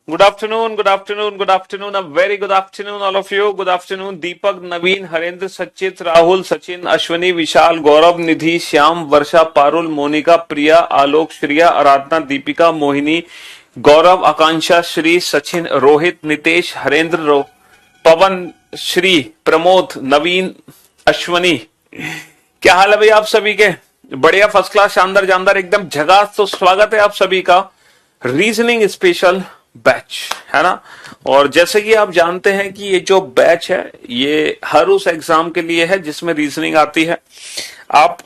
Good afternoon, good afternoon, good afternoon. A very good afternoon, all of you. Good afternoon, Deepak, Naveen, Harendra, Sachit, Rahul, Sachin, Ashwini, Vishal, Gaurav, Nidhi, Shyam, Varsha, Parul, Monica, Priya, Alok, Shriya, Aradhana, Deepika, Mohini, गौरव, आकांक्षा, श्री, सचिन, रोहित, नितेश, हरेंद्र, पवन, श्री, प्रमोद, नवीन, अश्वनी। क्या हाल है भाई आप सभी के? बढ़िया, first class, शानदार जानदार, एकदम झकास। तो स्वागत है आप सभी का रीजनिंग स्पेशल बैच, है ना। और जैसे कि आप जानते हैं कि ये जो बैच है ये हर उस एग्जाम के लिए है जिसमें रीजनिंग आती है। आप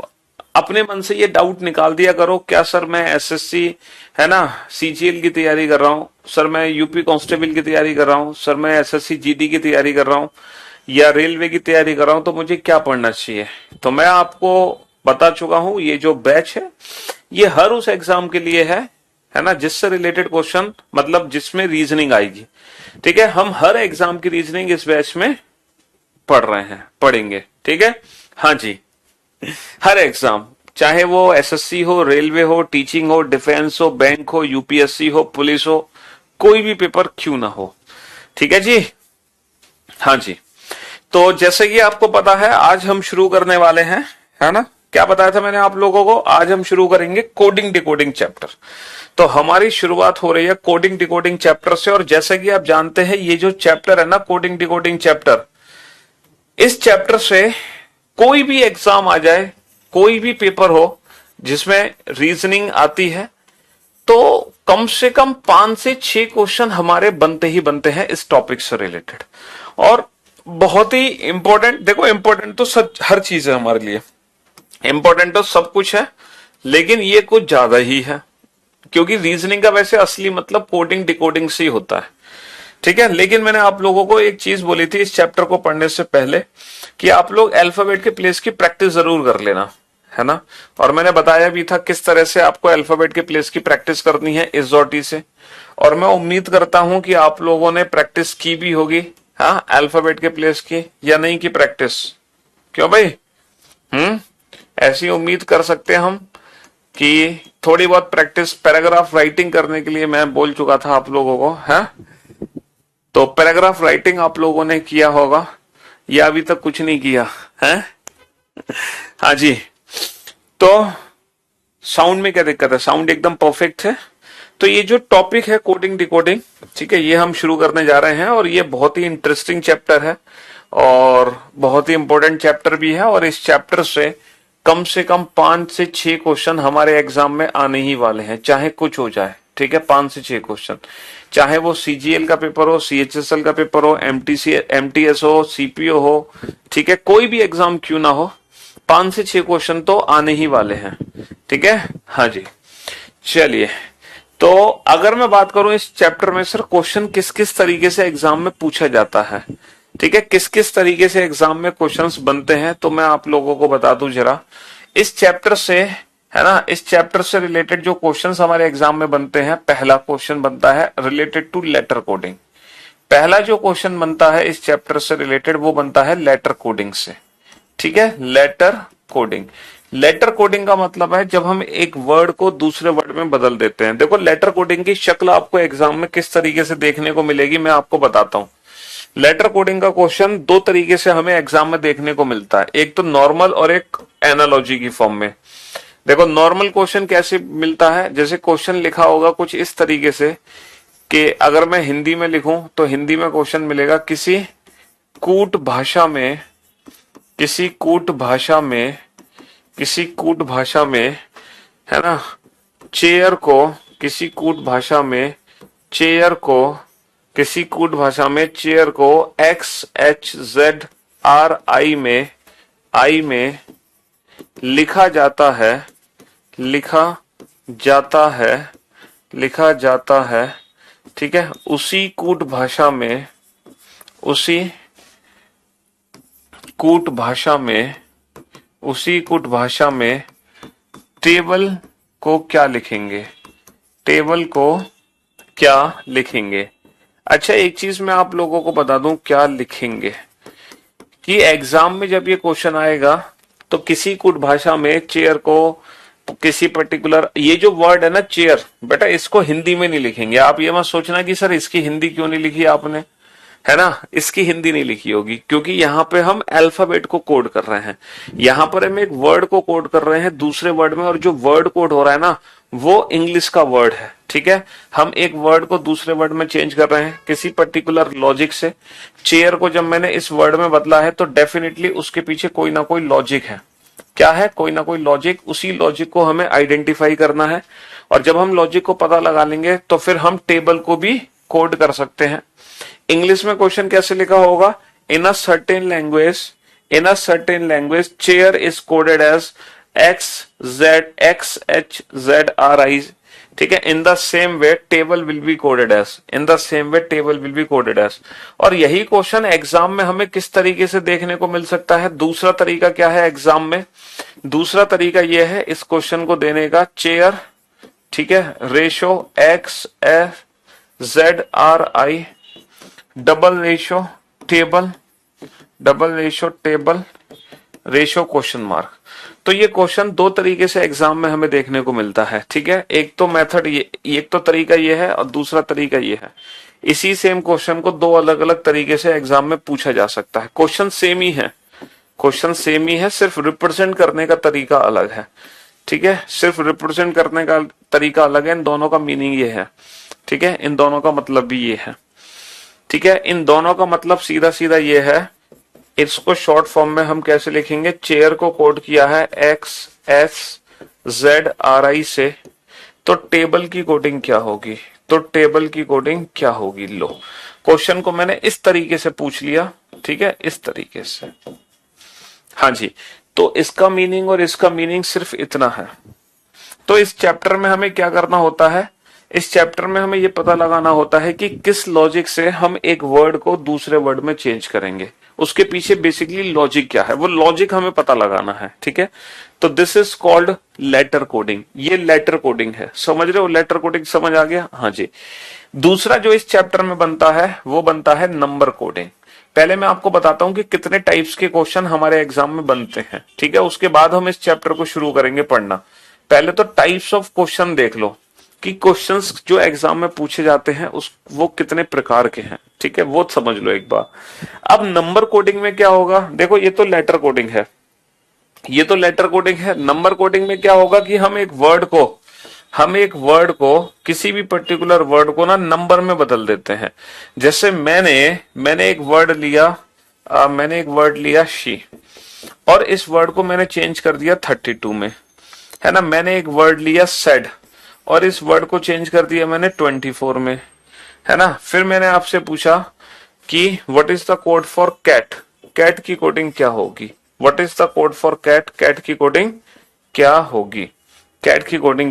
अपने मन से ये डाउट निकाल दिया करो, क्या सर मैं एसएससी, है ना, सीजीएल की तैयारी कर रहा हूँ, सर मैं यूपी कांस्टेबल की तैयारी कर रहा हूँ, सर मैं एसएससी जीडी की तैयारी कर रहा हूँ या रेलवे की तैयारी कर रहा हूँ, तो मुझे क्या पढ़ना चाहिए। तो मैं आपको बता चुका हूं ये जो बैच है ये हर उस एग्जाम के लिए है ना, जिससे रिलेटेड क्वेश्चन, मतलब जिसमें रीजनिंग आएगी। ठीक है, हम हर एग्जाम की रीजनिंग इस बैच में पढ़ रहे हैं, पढ़ेंगे। ठीक है, हाँ जी, हर एग्जाम, चाहे वो एसएससी हो, रेलवे हो, टीचिंग हो, डिफेंस हो, बैंक हो, यूपीएससी हो, पुलिस हो, कोई भी पेपर क्यों ना हो। ठीक है जी, हाँ जी। तो जैसे कि आपको पता है आज हम शुरू करने वाले हैं, है ना, क्या बताया था मैंने आप लोगों को, आज हम शुरू करेंगे कोडिंग डिकोडिंग चैप्टर। तो हमारी शुरुआत हो रही है कोडिंग डिकोडिंग चैप्टर से। और जैसे कि आप जानते हैं ये जो चैप्टर है ना, कोडिंग डिकोडिंग चैप्टर, इस चैप्टर से कोई भी एग्जाम आ जाए, कोई भी पेपर हो जिसमें रीजनिंग आती है, तो कम से कम 5 से 6 क्वेश्चन हमारे बनते ही बनते हैं इस टॉपिक से रिलेटेड। और बहुत ही इंपॉर्टेंट, देखो इंपॉर्टेंट तो हर चीज है हमारे लिए, इंपॉर्टेंट तो सब कुछ है, लेकिन ये कुछ ज्यादा ही है, क्योंकि रीजनिंग का वैसे असली मतलब कोडिंग डिकोडिंग से ही होता है। ठीक है, लेकिन मैंने आप लोगों को एक चीज बोली थी इस चैप्टर को पढ़ने से पहले कि आप लोग अल्फाबेट के प्लेस की प्रैक्टिस जरूर कर लेना, है ना। और मैंने बताया भी था किस तरह से आपको अल्फाबेट के प्लेस की प्रैक्टिस करनी है इस से। और मैं उम्मीद करता हूं कि आप लोगों ने प्रैक्टिस की भी होगी, हाँ, अल्फाबेट के प्लेस की, या नहीं की प्रैक्टिस। क्यों भाई? ऐसी उम्मीद कर सकते हैं हम कि थोड़ी बहुत प्रैक्टिस पैराग्राफ राइटिंग करने के लिए मैं बोल चुका था आप लोगों को, है। तो पैराग्राफ राइटिंग आप लोगों ने किया होगा या अभी तक कुछ नहीं किया है? हाँ जी। तो साउंड में क्या दिक्कत है? साउंड एकदम परफेक्ट है। तो ये जो टॉपिक है कोडिंग डिकोडिंग, ठीक है, ये हम शुरू करने जा रहे हैं और ये बहुत ही इंटरेस्टिंग चैप्टर है और बहुत ही इंपॉर्टेंट चैप्टर भी है। और इस चैप्टर से कम 5 से 6 क्वेश्चन हमारे एग्जाम में आने ही वाले हैं, चाहे कुछ हो जाए। ठीक है, 5 से 6 क्वेश्चन, चाहे वो सीजीएल का पेपर हो, सीएचएसएल का पेपर हो, एमटीएस हो, सीपीओ हो, ठीक है, कोई भी एग्जाम क्यों ना हो, 5 से 6 क्वेश्चन तो आने ही वाले हैं। ठीक है, हाँ जी। चलिए, तो अगर मैं बात करूं इस चैप्टर में सर क्वेश्चन किस किस तरीके से एग्जाम में पूछा जाता है, ठीक है, किस किस तरीके से एग्जाम में क्वेश्चंस बनते हैं, तो मैं आप लोगों को बता दूं जरा। इस चैप्टर से, है ना, इस चैप्टर से रिलेटेड जो क्वेश्चंस हमारे एग्जाम में बनते हैं, पहला क्वेश्चन बनता है रिलेटेड टू लेटर कोडिंग। पहला जो क्वेश्चन बनता है इस चैप्टर से रिलेटेड वो बनता है लेटर कोडिंग से। ठीक है, लेटर कोडिंग। लेटर कोडिंग का मतलब है जब हम एक वर्ड को दूसरे वर्ड में बदल देते हैं। देखो लेटर कोडिंग की शक्ल आपको एग्जाम में किस तरीके से देखने को मिलेगी मैं आपको बताता हूं। लेटर कोडिंग का क्वेश्चन 2 तरीके से हमें एग्जाम में देखने को मिलता है, एक तो नॉर्मल और एक एनालॉजी की फॉर्म में। देखो नॉर्मल क्वेश्चन कैसे मिलता है, जैसे क्वेश्चन लिखा होगा कुछ इस तरीके से कि अगर मैं हिंदी में लिखूं तो हिंदी में क्वेश्चन मिलेगा किसी कूट भाषा में, किसी कूट भाषा में, किसी कूट भाषा में, है ना, चेयर को, किसी कूट भाषा में चेयर को, किसी कूट भाषा में चेयर को XHZRI में लिखा जाता है, लिखा जाता है, लिखा जाता है। ठीक है, उसी कूट भाषा में, उसी कूट भाषा में, उसी कूट भाषा में टेबल को क्या लिखेंगे, टेबल को क्या लिखेंगे। अच्छा एक चीज मैं आप लोगों को बता दूं क्या लिखेंगे, कि एग्जाम में जब ये क्वेश्चन आएगा तो किसी कूट भाषा में चेयर को किसी पर्टिकुलर, ये जो वर्ड है ना चेयर, बेटा इसको हिंदी में नहीं लिखेंगे। आप ये मत सोचना कि सर इसकी हिंदी क्यों नहीं लिखी आपने, है ना, इसकी हिंदी नहीं लिखी होगी क्योंकि यहाँ पे हम अल्फाबेट को कोड कर रहे हैं। यहाँ पर हम एक वर्ड को कोड कर रहे हैं दूसरे वर्ड में, और जो वर्ड कोड हो रहा है ना वो इंग्लिश का वर्ड है। ठीक है, हम एक वर्ड को दूसरे वर्ड में चेंज कर रहे हैं किसी पर्टिकुलर लॉजिक से। चेयर को जब मैंने इस वर्ड में बदला है तो डेफिनेटली उसके पीछे कोई ना कोई लॉजिक है। क्या है? कोई ना कोई लॉजिक। उसी लॉजिक को हमें आइडेंटिफाई करना है, और जब हम लॉजिक को पता लगा लेंगे तो फिर हम टेबल को भी कोड कर सकते हैं। इंग्लिश में क्वेश्चन कैसे लिखा होगा? In a certain language chair is coded as XHZRI। ठीक है, in the same way table will be coded as. और यही क्वेश्चन एग्जाम में हमें किस तरीके से देखने को मिल सकता है? दूसरा तरीका क्या है एग्जाम में? दूसरा तरीका यह है इस क्वेश्चन को देने का, चेयर, ठीक है, ratio XHZRI, double ratio table, ratio question mark. तो ये क्वेश्चन दो तरीके से एग्जाम में हमें देखने को मिलता है। ठीक है, एक तो मेथड ये, एक तो तरीका ये है और दूसरा तरीका ये है। इसी सेम क्वेश्चन को दो अलग अलग तरीके से एग्जाम में पूछा जा सकता है। क्वेश्चन सेम ही है, सिर्फ रिप्रेजेंट करने का तरीका अलग है। ठीक है, सिर्फ रिप्रेजेंट करने का तरीका अलग है। इन दोनों का मीनिंग ये है। ठीक है, इन दोनों का मतलब भी ये है। ठीक है, इन दोनों का मतलब सीधा सीधा ये है। इसको शॉर्ट फॉर्म में हम कैसे लिखेंगे? चेयर को कोड किया है XHZRI से, तो टेबल की कोडिंग क्या होगी? लो, क्वेश्चन को मैंने इस तरीके से पूछ लिया। ठीक है, इस तरीके से। हाँ जी, तो इसका मीनिंग और इसका मीनिंग सिर्फ इतना है। तो इस चैप्टर में हमें क्या करना होता है? इस चैप्टर में हमें यह पता लगाना होता है कि किस लॉजिक से हम एक वर्ड को दूसरे वर्ड में चेंज करेंगे। उसके पीछे बेसिकली लॉजिक क्या है, वो लॉजिक हमें पता लगाना है। ठीक है, तो this is called letter coding. ये लेटर कोडिंग है, समझ रहे हो? लेटर कोडिंग समझ आ गया? हाँ जी। दूसरा जो इस चैप्टर में बनता है वो बनता है नंबर कोडिंग। पहले मैं आपको बताता हूं कि कितने टाइप्स के क्वेश्चन हमारे एग्जाम में बनते हैं। ठीक है, उसके बाद हम इस चैप्टर को शुरू करेंगे पढ़ना। पहले तो टाइप्स ऑफ क्वेश्चन देख लो कि क्वेश्चंस जो एग्जाम में पूछे जाते हैं वो कितने प्रकार के हैं। ठीक है, वो समझ लो एक बार। अब नंबर कोडिंग में क्या होगा? देखो, ये तो लेटर कोडिंग है, नंबर कोडिंग में क्या होगा कि हम एक वर्ड को किसी भी पर्टिकुलर वर्ड को ना नंबर में बदल देते हैं। जैसे मैंने एक वर्ड लिया शी, और इस वर्ड को मैंने चेंज कर दिया 32 में, है ना। मैंने एक वर्ड लिया सेड, और इस वर्ड को चेंज कर दिया मैंने 24 में, है ना। फिर मैंने आपसे पूछा कि what is the code for cat, cat की कोडिंग क्या होगी? What is the code for cat, cat की कोडिंग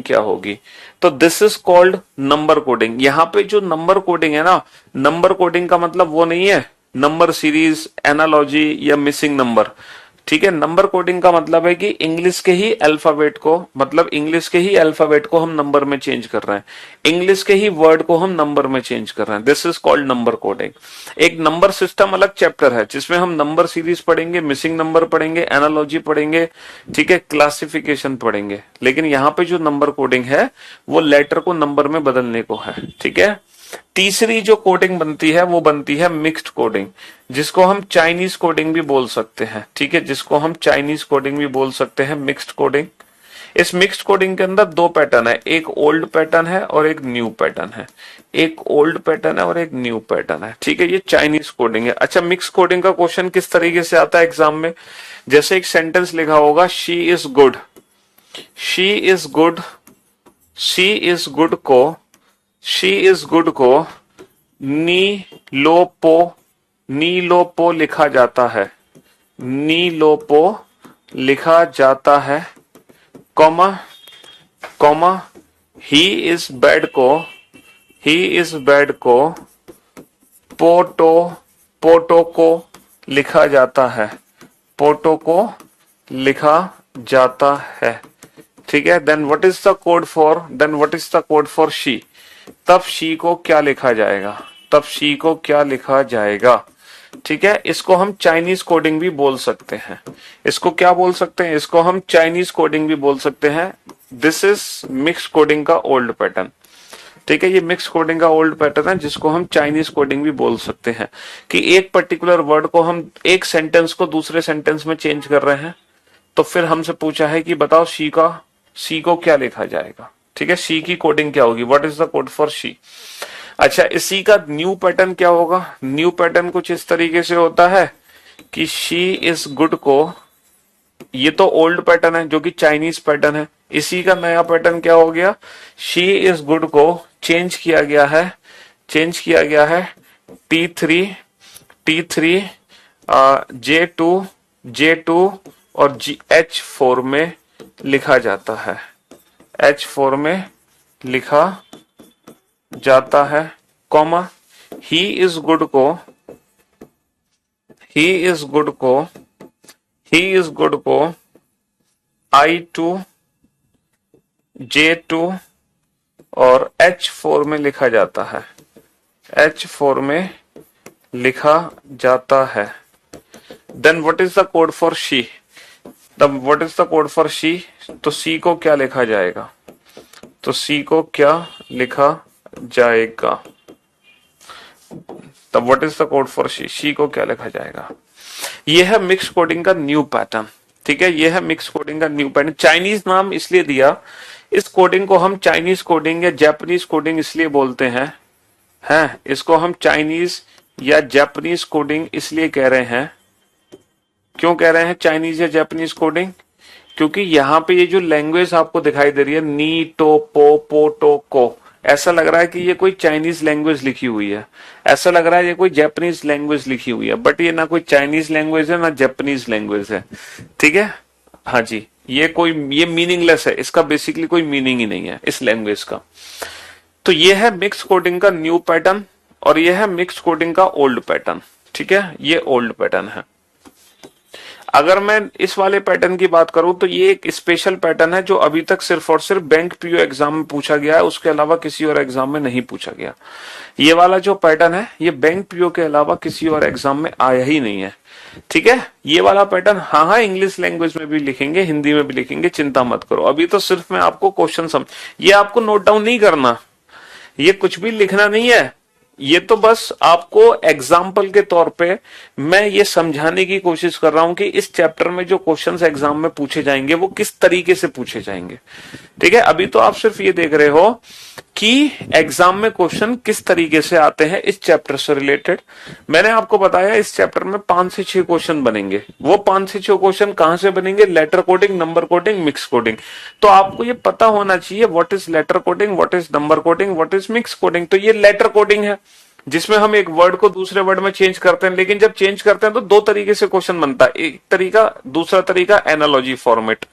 क्या होगी? तो this is called number coding. यहाँ पे जो नंबर कोडिंग है ना, नंबर कोडिंग का मतलब वो नहीं है नंबर सीरीज, एनालॉजी या मिसिंग नंबर। ठीक है, नंबर कोडिंग का मतलब है कि इंग्लिश के ही अल्फाबेट को हम नंबर में चेंज कर रहे हैं, इंग्लिश के ही वर्ड को हम नंबर में चेंज कर रहे हैं। This is called number coding. एक नंबर सिस्टम अलग चैप्टर है जिसमें हम नंबर सीरीज पढ़ेंगे, मिसिंग नंबर पढ़ेंगे, एनालॉजी पढ़ेंगे, ठीक है, क्लासिफिकेशन पढ़ेंगे। लेकिन यहाँ पे जो नंबर कोडिंग है वो लेटर को नंबर में बदलने को है। ठीक है, तीसरी जो कोडिंग बनती है वो बनती है मिक्स्ड कोडिंग, जिसको हम चाइनीज कोडिंग भी बोल सकते हैं। ठीक है, मिक्स्ड कोडिंग। इस मिक्स्ड कोडिंग के अंदर दो पैटर्न है, एक ओल्ड पैटर्न है और एक न्यू पैटर्न है। ठीक है, ये चाइनीज कोडिंग है। अच्छा, मिक्स कोडिंग का क्वेश्चन किस तरीके से आता है एग्जाम में? जैसे एक सेंटेंस लिखा होगा, शी इज गुड को नीलोपो लिखा जाता है, कॉमा ही इज बैड को पोटो को लिखा जाता है। ठीक है, then what is the code for she? तब शी को क्या लिखा जाएगा? ठीक है, इसको हम चाइनीज कोडिंग भी बोल सकते हैं। इसको क्या बोल सकते हैं? इसको हम चाइनीज कोडिंग भी बोल सकते हैं। दिस इज मिक्स कोडिंग का ओल्ड पैटर्न। ठीक है, ये मिक्स कोडिंग का ओल्ड पैटर्न है जिसको हम चाइनीज कोडिंग भी बोल सकते हैं, कि एक पर्टिकुलर वर्ड को हम एक सेंटेंस को दूसरे सेंटेंस में चेंज कर रहे हैं। तो फिर हमसे पूछा है कि बताओ सी को क्या लिखा जाएगा। ठीक है, सी की कोडिंग क्या होगी, what is the code for C. अच्छा, इसी का न्यू पैटर्न क्या होगा। न्यू पैटर्न कुछ इस तरीके से होता है कि शी इज गुड को, ये तो ओल्ड पैटर्न है जो कि चाइनीज पैटर्न है, इसी का नया पैटर्न क्या हो गया, शी इज गुड को चेंज किया गया है T3 J2 और H4 में लिखा जाता है, H4 में लिखा जाता है, कॉमा ही इज गुड को I2 J2 और H4 में लिखा जाता है, H4 में लिखा जाता है। Then what is the code for she, what is the code for she, तो सी को क्या लिखा जाएगा, तो सी को क्या लिखा जाएगा, तब what is the code for she को क्या लिखा जाएगा। यह है मिक्स कोडिंग का न्यू पैटर्न। ठीक है, यह है मिक्स कोडिंग का न्यू पैटर्न। चाइनीज नाम इसलिए दिया, इस कोडिंग को हम चाइनीज कोडिंग या जापानीज कोडिंग इसलिए बोलते हैं, इसको हम चाइनीज या जापानीज कोडिंग इसलिए कह रहे हैं। क्यों कह रहे हैं चाइनीज या जापानीज कोडिंग, क्योंकि यहाँ पे ये जो लैंग्वेज आपको दिखाई दे रही है, नी टो पो पो टो को, ऐसा लग रहा है कि ये कोई चाइनीज लैंग्वेज लिखी हुई है, ऐसा लग रहा है ये कोई जापानीज लैंग्वेज लिखी हुई है, बट ये ना कोई चाइनीज लैंग्वेज है ना जापानीज लैंग्वेज है। ठीक है, हाँ जी, ये मीनिंगलेस है, इसका बेसिकली कोई मीनिंग ही नहीं है इस लैंग्वेज का। तो ये है मिक्स कोडिंग का न्यू पैटर्न और ये है मिक्स कोडिंग का ओल्ड पैटर्न। ठीक है, ये ओल्ड पैटर्न है। अगर मैं इस वाले पैटर्न की बात करूं तो ये एक स्पेशल पैटर्न है जो अभी तक सिर्फ और सिर्फ बैंक पीओ एग्जाम में पूछा गया है, उसके अलावा किसी और एग्जाम में नहीं पूछा गया। ये वाला जो पैटर्न है ये बैंक पीओ के अलावा किसी और एग्जाम में आया ही नहीं है। ठीक है, ये वाला पैटर्न हाँ इंग्लिश लैंग्वेज में भी लिखेंगे, हिंदी में भी लिखेंगे, चिंता मत करो। अभी तो सिर्फ मैं आपको क्वेश्चन ये आपको नोट डाउन नहीं करना, ये कुछ भी लिखना नहीं है, ये तो बस आपको एग्जाम्पल के तौर पे मैं ये समझाने की कोशिश कर रहा हूं कि इस चैप्टर में जो क्वेश्चंस एग्जाम में पूछे जाएंगे वो किस तरीके से पूछे जाएंगे। ठीक है, अभी तो आप सिर्फ ये देख रहे हो कि एग्जाम में क्वेश्चन किस तरीके से आते हैं इस चैप्टर से रिलेटेड। मैंने आपको बताया इस चैप्टर में 5 से 6 क्वेश्चन बनेंगे। वो 5 से 6 क्वेश्चन कहां से बनेंगे, letter coding, number coding, mix coding. तो आपको ये पता होना चाहिए what is letter coding, what is number coding, what is mix coding. तो ये लेटर कोडिंग है जिसमें हम एक वर्ड को दूसरे वर्ड में चेंज करते हैं, लेकिन जब चेंज करते हैं तो 2 तरीके से क्वेश्चन बनता है, एक तरीका, दूसरा तरीका एनालॉजी फॉर्मेट।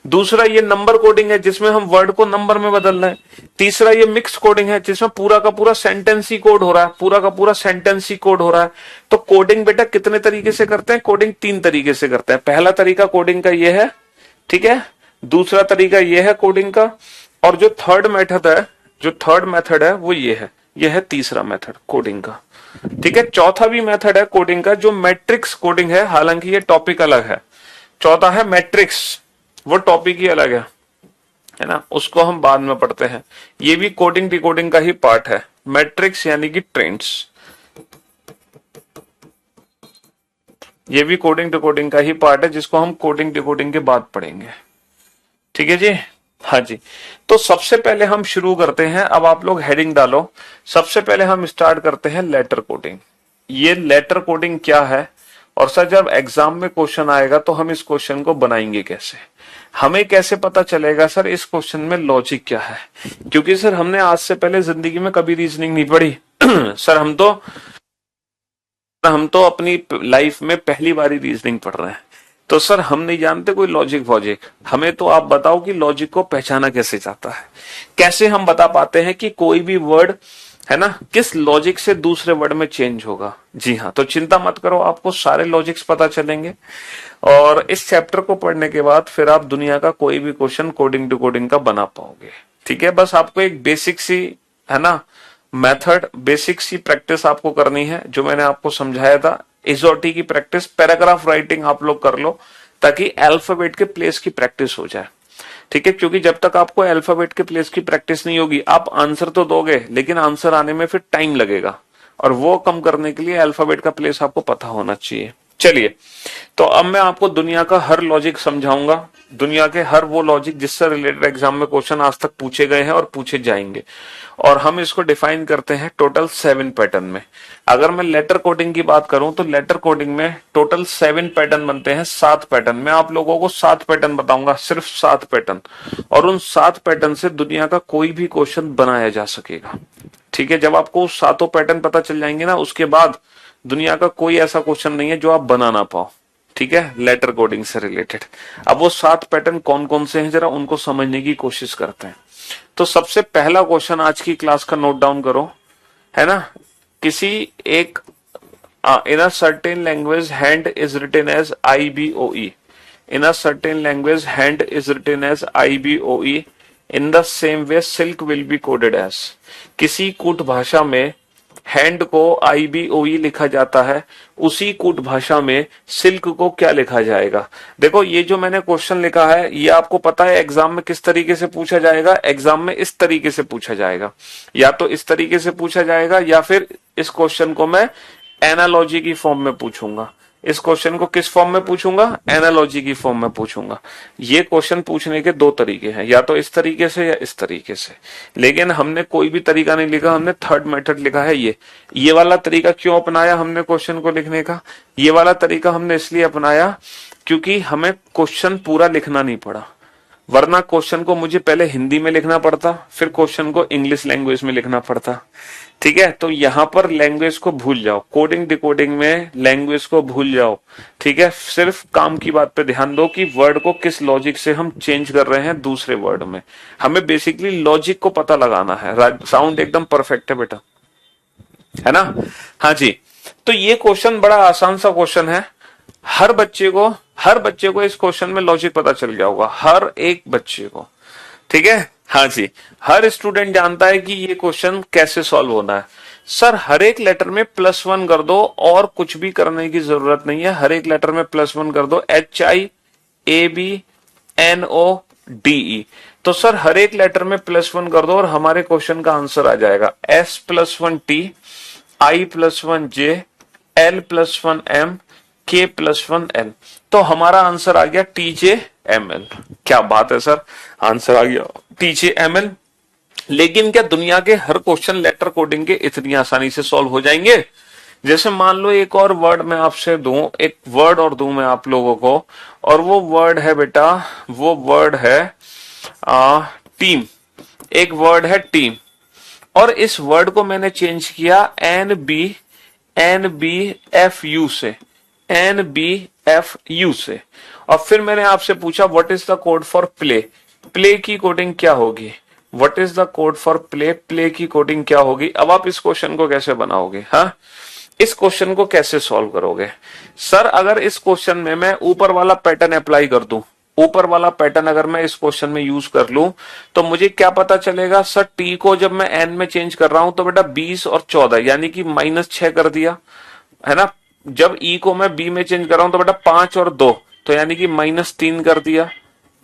दूसरा ये नंबर कोडिंग है जिसमें हम वर्ड को नंबर में बदल रहे हैं। तीसरा ये मिक्स कोडिंग है जिसमें पूरा का पूरा सेंटेंस ही कोड हो रहा है, पूरा का पूरा सेंटेंस ही कोड हो रहा है। तो कोडिंग बेटा कितने तरीके से करते हैं, कोडिंग 3 तरीके से करते हैं। पहला तरीका कोडिंग का ये है, ठीक है, दूसरा तरीका ये है कोडिंग का, और जो थर्ड मेथड है वो ये है, यह है तीसरा मेथड कोडिंग का। ठीक है, चौथा भी मेथड है कोडिंग का जो मैट्रिक्स कोडिंग है, हालांकि ये टॉपिक अलग है। चौथा है मैट्रिक्स, वो टॉपिक ही अलग है ना, उसको हम बाद में पढ़ते हैं। ये भी कोडिंग डिकोडिंग का ही पार्ट है, मैट्रिक्स यानी कि ट्रेंड्स, ये भी कोडिंग डिकोडिंग का ही पार्ट है जिसको हम कोडिंग डिकोडिंग के बाद पढ़ेंगे। ठीक है जी, हाँ जी। तो सबसे पहले हम शुरू करते हैं, अब आप लोग हेडिंग डालो। सबसे पहले हम स्टार्ट करते हैं लेटर कोडिंग। ये लेटर कोडिंग क्या है, और सर जब एग्जाम में क्वेश्चन आएगा तो हम इस क्वेश्चन को बनाएंगे कैसे, हमें कैसे पता चलेगा सर इस क्वेश्चन में लॉजिक क्या है, क्योंकि सर हमने आज से पहले जिंदगी में कभी रीजनिंग नहीं पढ़ी सर हम तो अपनी लाइफ में पहली बार ही रीजनिंग पढ़ रहे हैं, तो सर हम नहीं जानते कोई लॉजिक वॉजिक। हमें तो आप बताओ कि लॉजिक को पहचाना कैसे जाता है, कैसे हम बता पाते हैं कि कोई भी वर्ड है ना किस लॉजिक से दूसरे वर्ड में चेंज होगा। जी हाँ, तो चिंता मत करो, आपको सारे लॉजिक्स पता चलेंगे, और इस चैप्टर को पढ़ने के बाद फिर आप दुनिया का कोई भी क्वेश्चन कोडिंग टू कोडिंग का बना पाओगे। ठीक है, बस आपको एक बेसिक सी है ना मेथड, बेसिक सी प्रैक्टिस आपको करनी है, जो मैंने आपको समझाया था। इजोटी की प्रैक्टिस, पैराग्राफ राइटिंग आप लोग कर लो ताकि अल्फाबेट के प्लेस की प्रैक्टिस हो जाए। ठीक है, क्योंकि जब तक आपको अल्फाबेट के प्लेस की प्रैक्टिस नहीं होगी, आप आंसर तो दोगे लेकिन आंसर आने में फिर टाइम लगेगा, और वो कम करने के लिए अल्फाबेट का प्लेस आपको पता होना चाहिए। चलिए, तो अब मैं आपको दुनिया का हर लॉजिक समझाऊंगा, दुनिया के हर वो लॉजिक जिससे रिलेटेड एग्जाम में क्वेश्चन आज तक पूछे गए हैं और पूछे जाएंगे, और हम इसको डिफाइन करते हैं टोटल 7 पैटर्न में। अगर मैं लेटर कोडिंग की बात करूं तो लेटर कोडिंग में टोटल 7 पैटर्न बनते हैं, 7 पैटर्न। मैं आप लोगों को 7 पैटर्न बताऊंगा, सिर्फ 7 पैटर्न, और उन 7 पैटर्न से दुनिया का कोई भी क्वेश्चन बनाया जा सकेगा। ठीक है, जब आपको 7 पैटर्न पता चल जाएंगे ना, उसके बाद दुनिया का कोई ऐसा क्वेश्चन नहीं है जो आप बना ना पाओ। ठीक है, लेटर कोडिंग से रिलेटेड। अब वो 7 पैटर्न कौन कौन से हैं, जरा उनको समझने की कोशिश करते हैं। तो सबसे पहला क्वेश्चन आज की क्लास का नोट डाउन करो, है ना। किसी एक in a certain language hand is written as IBOE, in a certain language hand is written as IBOE, in the same way silk will be coded as. किसी कूट भाषा में हैंड को IBOE लिखा जाता है, उसी कूट भाषा में सिल्क को क्या लिखा जाएगा। देखो, ये जो मैंने क्वेश्चन लिखा है, ये आपको पता है एग्जाम में किस तरीके से पूछा जाएगा। एग्जाम में इस तरीके से पूछा जाएगा, या तो इस तरीके से पूछा जाएगा, या फिर इस क्वेश्चन को मैं एनालॉजी की फॉर्म में पूछूंगा। इस क्वेश्चन को किस फॉर्म में पूछूंगा, एनालॉजी की फॉर्म में पूछूंगा। ये क्वेश्चन पूछने के 2 तरीके हैं, या तो इस तरीके से या इस तरीके से, लेकिन हमने कोई भी तरीका नहीं लिखा, हमने थर्ड मेथड लिखा है। ये वाला तरीका क्यों अपनाया हमने क्वेश्चन को लिखने का, ये वाला तरीका हमने इसलिए अपनाया क्योंकि हमें क्वेश्चन पूरा लिखना नहीं पड़ा, वरना क्वेश्चन को मुझे पहले हिंदी में लिखना पड़ता, फिर क्वेश्चन को इंग्लिश लैंग्वेज में लिखना पड़ता। ठीक है, तो यहां पर लैंग्वेज को भूल जाओ, कोडिंग डिकोडिंग में लैंग्वेज को भूल जाओ। ठीक है, सिर्फ काम की बात पे ध्यान दो कि वर्ड को किस लॉजिक से हम चेंज कर रहे हैं दूसरे वर्ड में। हमें बेसिकली लॉजिक को पता लगाना है। साउंड एकदम परफेक्ट है बेटा, है ना। हाँ जी, तो ये क्वेश्चन बड़ा आसान सा क्वेश्चन है। हर बच्चे को इस क्वेश्चन में लॉजिक पता चल गया होगा, हर एक बच्चे को। ठीक है, हाँ जी, हर स्टूडेंट जानता है कि ये क्वेश्चन कैसे सॉल्व होना है। सर, हर एक लेटर में +1 कर दो, और कुछ भी करने की जरूरत नहीं है। हर एक लेटर में +1 कर दो, HIABNODE। तो सर, हर एक लेटर में +1 कर दो और हमारे क्वेश्चन का आंसर आ जाएगा S+1T, I+1J, L+1M, K+1L। तो हमारा आंसर आ गया TJML। क्या बात है सर, आंसर आ गया TJML। लेकिन क्या दुनिया के हर क्वेश्चन लेटर कोडिंग के इतनी आसानी से सॉल्व हो जाएंगे? जैसे मान लो एक और वर्ड मैं आपसे दूं, एक वर्ड और दूं मैं आप लोगों को, और वो वर्ड है बेटा, वो वर्ड है टीम। एक वर्ड है टीम, और इस वर्ड को मैंने चेंज किया NBFU से, NBFU से, और फिर मैंने आपसे पूछा what is the code for play. Play की कोडिंग क्या होगी? What is the code for play, play की कोडिंग क्या होगी? अब आप इस क्वेश्चन को कैसे बनाओगे? हाँ, इस क्वेश्चन को कैसे सॉल्व करोगे? सर, अगर इस क्वेश्चन में मैं ऊपर वाला पैटर्न अप्लाई कर दूं, ऊपर वाला पैटर्न अगर मैं इस क्वेश्चन में यूज कर लूं, तो मुझे क्या पता चलेगा? सर, टी को जब मैं एन में चेंज कर रहा हूं तो बेटा 20 और 14 यानी कि -6 कर दिया, है ना। जब ई को मैं बी में चेंज कर रहा हूं तो बेटा 5 और 2 तो यानी कि -3 कर दिया।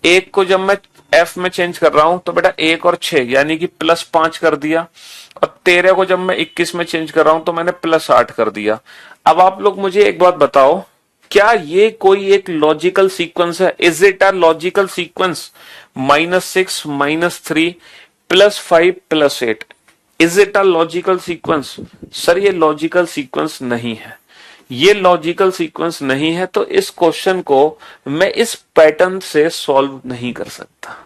एक को जब मैं एफ में चेंज कर रहा हूं तो बेटा 1 और 6 यानी कि +5 कर दिया, और 13 को जब मैं 21 में चेंज कर रहा हूं तो मैंने +8 कर दिया। अब आप लोग मुझे एक बात बताओ, क्या ये कोई एक लॉजिकल सीक्वेंस है? Is it a logical sequence? -6 -3 +5 +8, is it a logical sequence? Sir, ये लॉजिकल सीक्वेंस नहीं है, ये लॉजिकल सीक्वेंस नहीं है। तो इस क्वेश्चन को मैं इस पैटर्न से सॉल्व नहीं कर सकता।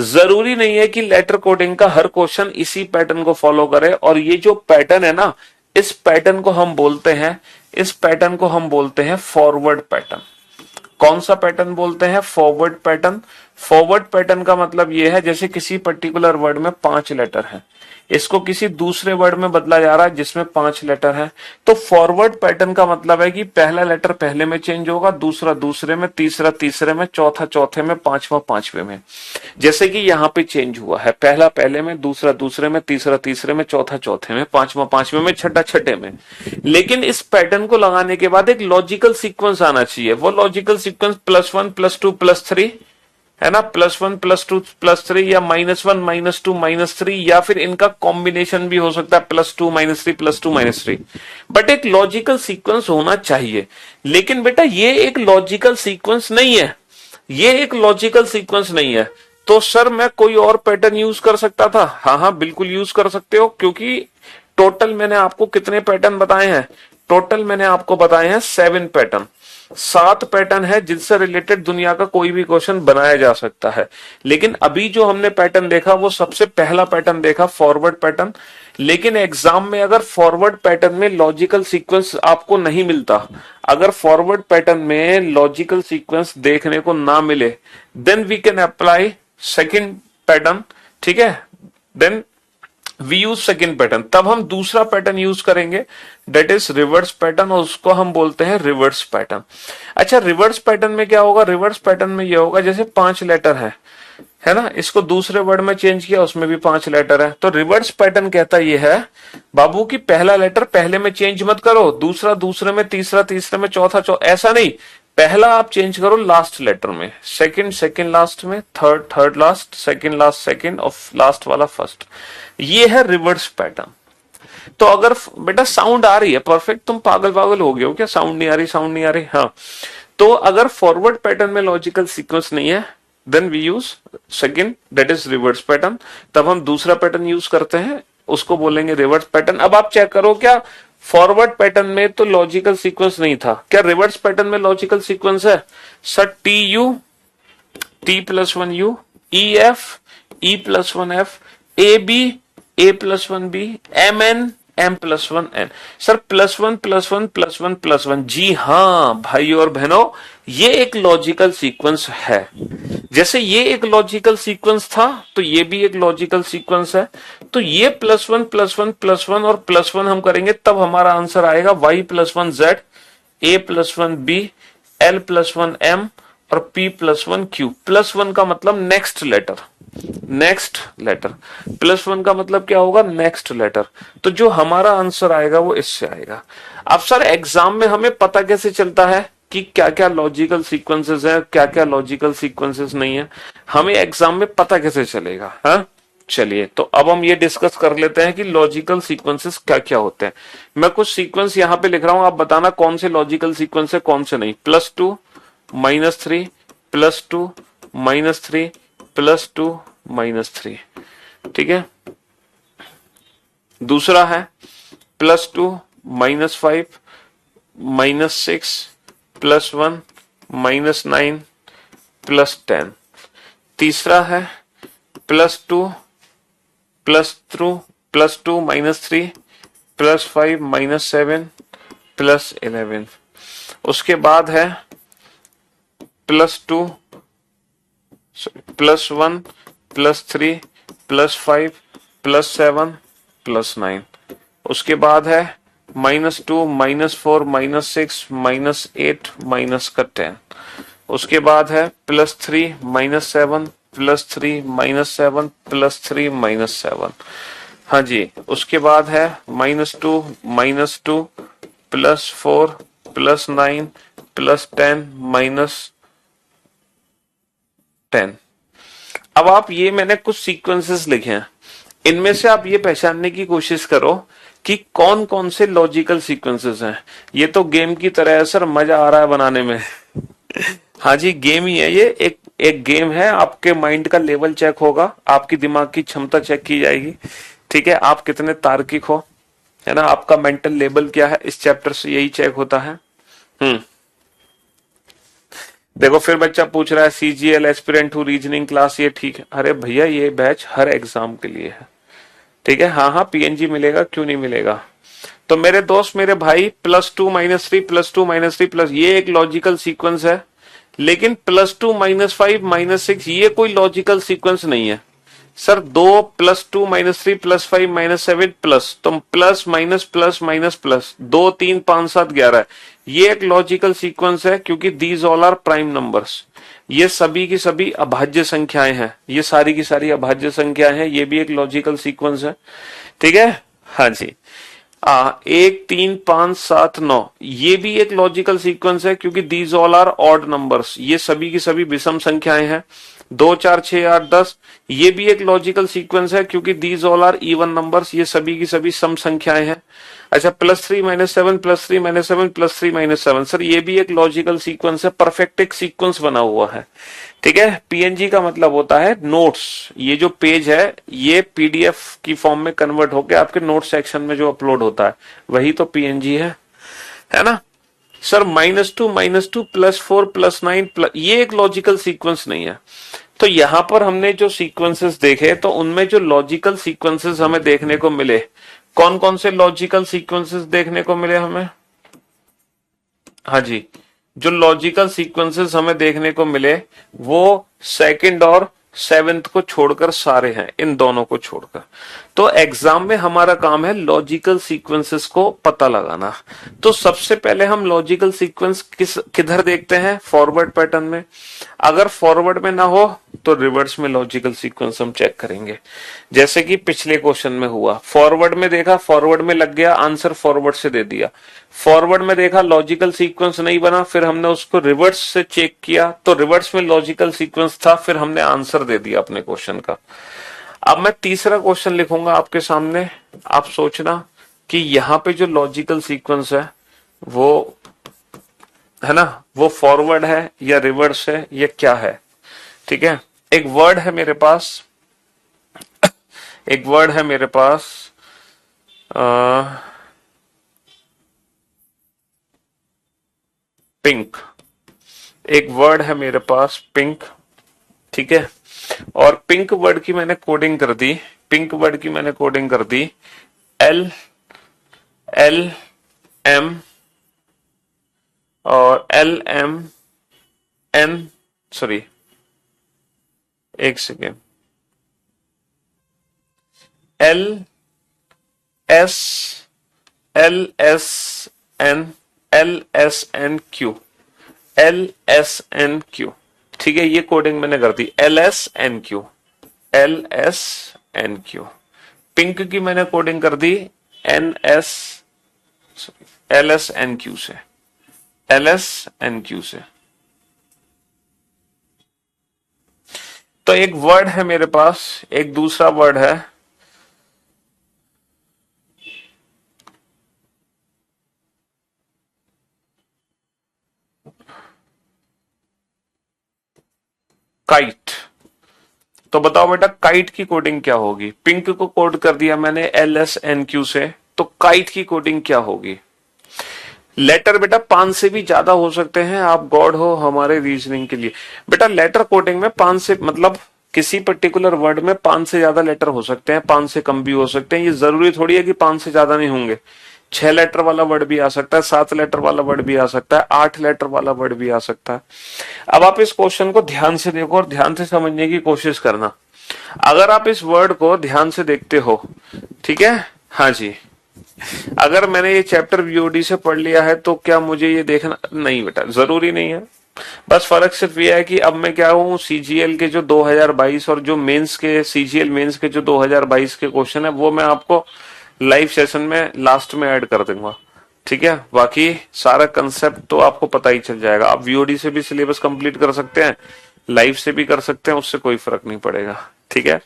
जरूरी नहीं है कि लेटर कोडिंग का हर क्वेश्चन इसी पैटर्न को फॉलो करे, और ये जो पैटर्न है ना, इस पैटर्न को हम बोलते हैं, इस पैटर्न को हम बोलते हैं फॉरवर्ड पैटर्न। कौन सा पैटर्न बोलते हैं? Forward pattern. फॉरवर्ड पैटर्न का मतलब यह है जैसे किसी पर्टिकुलर वर्ड में 5 लेटर हैं, इसको किसी दूसरे वर्ड में बदला जा रहा है जिसमें 5 लेटर है। तो फॉरवर्ड पैटर्न का मतलब है कि पहला लेटर पहले में चेंज होगा, दूसरा दूसरे में, तीसरा तीसरे में, चौथा चौथे में, पांचवा पांचवे में। जैसे कि यहाँ पे चेंज हुआ है, पहला पहले में, दूसरा दूसरे में, तीसरा तीसरे में, चौथा चौथे में, पांचवा पांचवे में, छठा छठे में। लेकिन इस पैटर्न को लगाने के बाद एक लॉजिकल सीक्वेंस आना चाहिए। वो लॉजिकल सीक्वेंस +1 +2 +3 है ना, +1 +2 +3 या -1 -2 -3, या फिर इनका कॉम्बिनेशन भी हो सकता है +2 -3 +2 -3। बट एक लॉजिकल सीक्वेंस होना चाहिए। लेकिन बेटा ये एक लॉजिकल सीक्वेंस नहीं है, ये एक लॉजिकल सीक्वेंस नहीं है। तो सर मैं कोई और पैटर्न यूज कर सकता था? हाँ हाँ बिल्कुल यूज कर सकते हो, क्योंकि टोटल मैंने आपको कितने पैटर्न बताए हैं? टोटल मैंने आपको बताए हैं 7 पैटर्न। 7 पैटर्न है जिनसे रिलेटेड दुनिया का कोई भी क्वेश्चन बनाया जा सकता है। लेकिन अभी जो हमने पैटर्न देखा वो सबसे पहला पैटर्न देखा, फॉरवर्ड पैटर्न। लेकिन एग्जाम में अगर फॉरवर्ड पैटर्न में लॉजिकल सीक्वेंस आपको नहीं मिलता, अगर फॉरवर्ड पैटर्न में लॉजिकल सीक्वेंस देखने को ना मिले, then we can apply second pattern. ठीक है, then we use second pattern. तब हम दूसरा पैटर्न यूज करेंगे, डेट इज रिवर्स पैटर्न, और उसको हम बोलते हैं रिवर्स पैटर्न। अच्छा, रिवर्स पैटर्न में क्या होगा? रिवर्स पैटर्न में यह होगा जैसे 5 लेटर है ना, इसको दूसरे वर्ड में चेंज किया, उसमें भी 5 लेटर है। तो रिवर्स पैटर्न कहता यह है बाबू की पहला लेटर पहले में चेंज मत करो, दूसरा दूसरे में, तीसरा तीसरे में, चौथा ऐसा नहीं। पहला आप चेंज करो लास्ट लेटर में, सेकंड सेकंड लास्ट में, third third last, second last second, और लास्ट वाला फर्स्ट। ये है रिवर्स पैटर्न। तो अगर बेटा साउंड आ रही है परफेक्ट, तुम पागल पागल हो गए हो क्या? साउंड नहीं आ रही, साउंड नहीं आ रही। हाँ, तो अगर फॉरवर्ड पैटर्न में लॉजिकल सीक्वेंस नहीं है, then we use second, that is reverse pattern. तब हम दूसरा पैटर्न यूज करते हैं, उसको बोलेंगे रिवर्स पैटर्न। अब आप चेक करो, क्या फॉरवर्ड पैटर्न में तो लॉजिकल सीक्वेंस नहीं था, क्या रिवर्स पैटर्न में लॉजिकल सीक्वेंस है? Sir TU, T+1U, EF, E+1F, AB, A+1B, MN, M+1N। Sir +1+1+1+1, जी हाँ भाई और बहनों, ये एक लॉजिकल सीक्वेंस है। जैसे ये एक लॉजिकल सीक्वेंस था, तो ये भी एक लॉजिकल सीक्वेंस है। तो ये +1+1+1 और +1 हम करेंगे, तब हमारा आंसर आएगा Y+1Z, A+1B, L+1M और P+1Q। +1 का मतलब नेक्स्ट लेटर, नेक्स्ट लेटर। +1 का मतलब क्या होगा? Next letter. तो जो हमारा आंसर आएगा वो इससे आएगा। अब सर एग्जाम में हमें पता कैसे चलता है कि क्या क्या लॉजिकल सीक्वेंसेस है, क्या क्या लॉजिकल सीक्वेंसेस नहीं है? हमें एग्जाम में पता कैसे चलेगा? हाँ, चलिए तो अब हम ये डिस्कस कर लेते हैं कि लॉजिकल सीक्वेंसेस क्या क्या होते हैं। मैं कुछ सीक्वेंस यहां पे लिख रहा हूं, आप बताना कौन से लॉजिकल सीक्वेंस है, कौन से नहीं। +2 -3 +2 -3 +2 -3, ठीक है। दूसरा है +2 -5 -6 +1 -9 +10। तीसरा है +2 +2 -3 +5 -7 +11। उसके बाद है +2 +1 +3 +5 +7 +9। उसके बाद है -2 -4 -6 -8 -10। उसके बाद है +3 -7 +3 -7 +3 -7। हाँ जी, उसके बाद है -2 -2 +4 +9 +10 -10। अब आप ये मैंने कुछ सीक्वेंसेस लिखे हैं, इनमें से आप ये पहचानने की कोशिश करो कि कौन कौन से लॉजिकल सीक्वेंसेस हैं। ये तो गेम की तरह है सर, मजा आ रहा है बनाने में। हाँ जी, गेम ही है ये, एक गेम है। आपके माइंड का लेवल चेक होगा, आपकी दिमाग की क्षमता चेक की जाएगी, ठीक है। आप कितने तार्किक हो, है ना, आपका मेंटल लेवल क्या है, इस चैप्टर से यही चेक होता है। देखो फिर बच्चा पूछ रहा है CGL aspirant to reasoning class, ये ठीक है। अरे भैया ये बैच हर एग्जाम के लिए है, ठीक है। हाँ हाँ PNG मिलेगा, क्यों नहीं मिलेगा। तो मेरे दोस्त, मेरे भाई, +2 -3 +2 -3 प्लस, ये एक लॉजिकल सीक्वेंस है। लेकिन +2 -5 -6 ये कोई लॉजिकल सीक्वेंस नहीं है सर। 2 +2 -3 +5 -7 प्लस, तो plus minus plus minus plus, 2 3 5 7 11, ये एक लॉजिकल सीक्वेंस है, क्योंकि these all are prime numbers. ये सभी की सभी अभाज्य संख्याएं हैं, ये सारी की सारी अभाज्य संख्याएं हैं, ये भी एक लॉजिकल सीक्वेंस है, ठीक है। हाँ जी, 1 3 5 7 9 ये भी एक लॉजिकल सीक्वेंस है, क्योंकि these all are odd numbers, ये सभी की सभी विषम संख्याएं हैं। 2 4 6 8 10, ये भी एक लॉजिकल सीक्वेंस है क्योंकि these all are even numbers, ये सभी की सभी सम संख्याएं हैं। अच्छा, +3 -7 +3 -7 +3 -7, सर ये भी एक लॉजिकल सीक्वेंस है, परफेक्ट एक सीक्वेंस बना हुआ है। ठीक है, पीएनजी का मतलब होता है नोट्स, ये जो पेज है ये पीडीएफ की फॉर्म में कन्वर्ट होकर आपके नोट सेक्शन में जो अपलोड होता है वही तो पीएनजी है ना। सर -2 -2 +4 +9 ये एक लॉजिकल सीक्वेंस नहीं है। तो यहां पर हमने जो सीक्वेंसेस देखे तो उनमें जो लॉजिकल सीक्वेंसेस हमें देखने को मिले, कौन कौन से लॉजिकल सीक्वेंसेस देखने को मिले हमें? हाँ जी, जो लॉजिकल सीक्वेंसेस हमें देखने को मिले वो सेकंड और सेवेंथ को छोड़कर सारे हैं, इन दोनों को छोड़कर। तो एग्जाम में हमारा काम है लॉजिकल सीक्वेंसेस को पता लगाना। तो सबसे पहले हम लॉजिकल सीक्वेंस किधर देखते हैं? फॉरवर्ड पैटर्न में। अगर फॉरवर्ड में ना हो तो रिवर्स में लॉजिकल सीक्वेंस हम चेक करेंगे, जैसे कि पिछले क्वेश्चन में हुआ। फॉरवर्ड में देखा, फॉरवर्ड में लग गया, आंसर फॉरवर्ड से दे दिया। फॉरवर्ड में देखा लॉजिकल सीक्वेंस नहीं बना, फिर हमने उसको रिवर्स से चेक किया तो रिवर्स में लॉजिकल सीक्वेंस था, फिर हमने आंसर दे दिया अपने क्वेश्चन का। अब मैं तीसरा क्वेश्चन लिखूंगा आपके सामने, आप सोचना कि यहां पे जो लॉजिकल सीक्वेंस है वो है ना, वो फॉरवर्ड है या रिवर्स है या क्या है। ठीक है, एक वर्ड है मेरे पास, एक वर्ड है मेरे पास पिंक, एक वर्ड है मेरे पास पिंक। ठीक है, और पिंक वर्ड की मैंने कोडिंग कर दी, पिंक वर्ड की मैंने कोडिंग कर दी LLM और LMN, सॉरी एक सेकेंड, LSNQ, LSNQ। ठीक है, ये कोडिंग मैंने कर दी, LSNQ। पिंक की मैंने कोडिंग कर दी LSNQ से, LSNQ से। तो एक वर्ड है मेरे पास, एक दूसरा वर्ड है काइट। तो बताओ बेटा काइट की कोडिंग क्या होगी? पिंक को कोड कर दिया मैंने LSNQ से, तो काइट की कोडिंग क्या होगी? लेटर बेटा 5 से भी ज्यादा हो सकते हैं, आप गॉड हो हमारे रीजनिंग के लिए। बेटा लेटर कोडिंग में 5 से मतलब किसी पर्टिकुलर वर्ड में 5 से ज्यादा लेटर हो सकते हैं, 5 से कम भी हो सकते हैं। ये जरूरी थोड़ी है कि 5 से ज्यादा नहीं होंगे। 6 लेटर वाला वर्ड भी आ सकता है, 7 लेटर वाला वर्ड भी आ सकता है, 8 लेटर वाला वर्ड भी आ सकता है। अब आप इस क्वेश्चन को ध्यान से देखो और ध्यान से समझने की कोशिश करना। अगर आप इस वर्ड को ध्यान से देखते हो, ठीक है, हाँ जी, अगर मैंने ये चैप्टर वीओडी से पढ़ लिया है तो क्या मुझे ये देखना? नहीं बेटा, जरूरी नहीं है। बस फर्क सिर्फ ये है कि अब मैं क्या हूँ, सीजीएल के जो 2022 और जो मेंस के सीजीएल मेंस के जो 2022 के क्वेश्चन है वो मैं आपको लाइव सेशन में लास्ट में ऐड कर दूंगा। ठीक है, बाकी सारा कंसेप्ट तो आपको पता ही चल जाएगा। आप वीओडी से भी सिलेबस कंप्लीट कर सकते हैं, लाइव से भी कर सकते हैं, उससे कोई फर्क नहीं पड़ेगा। ठीक है,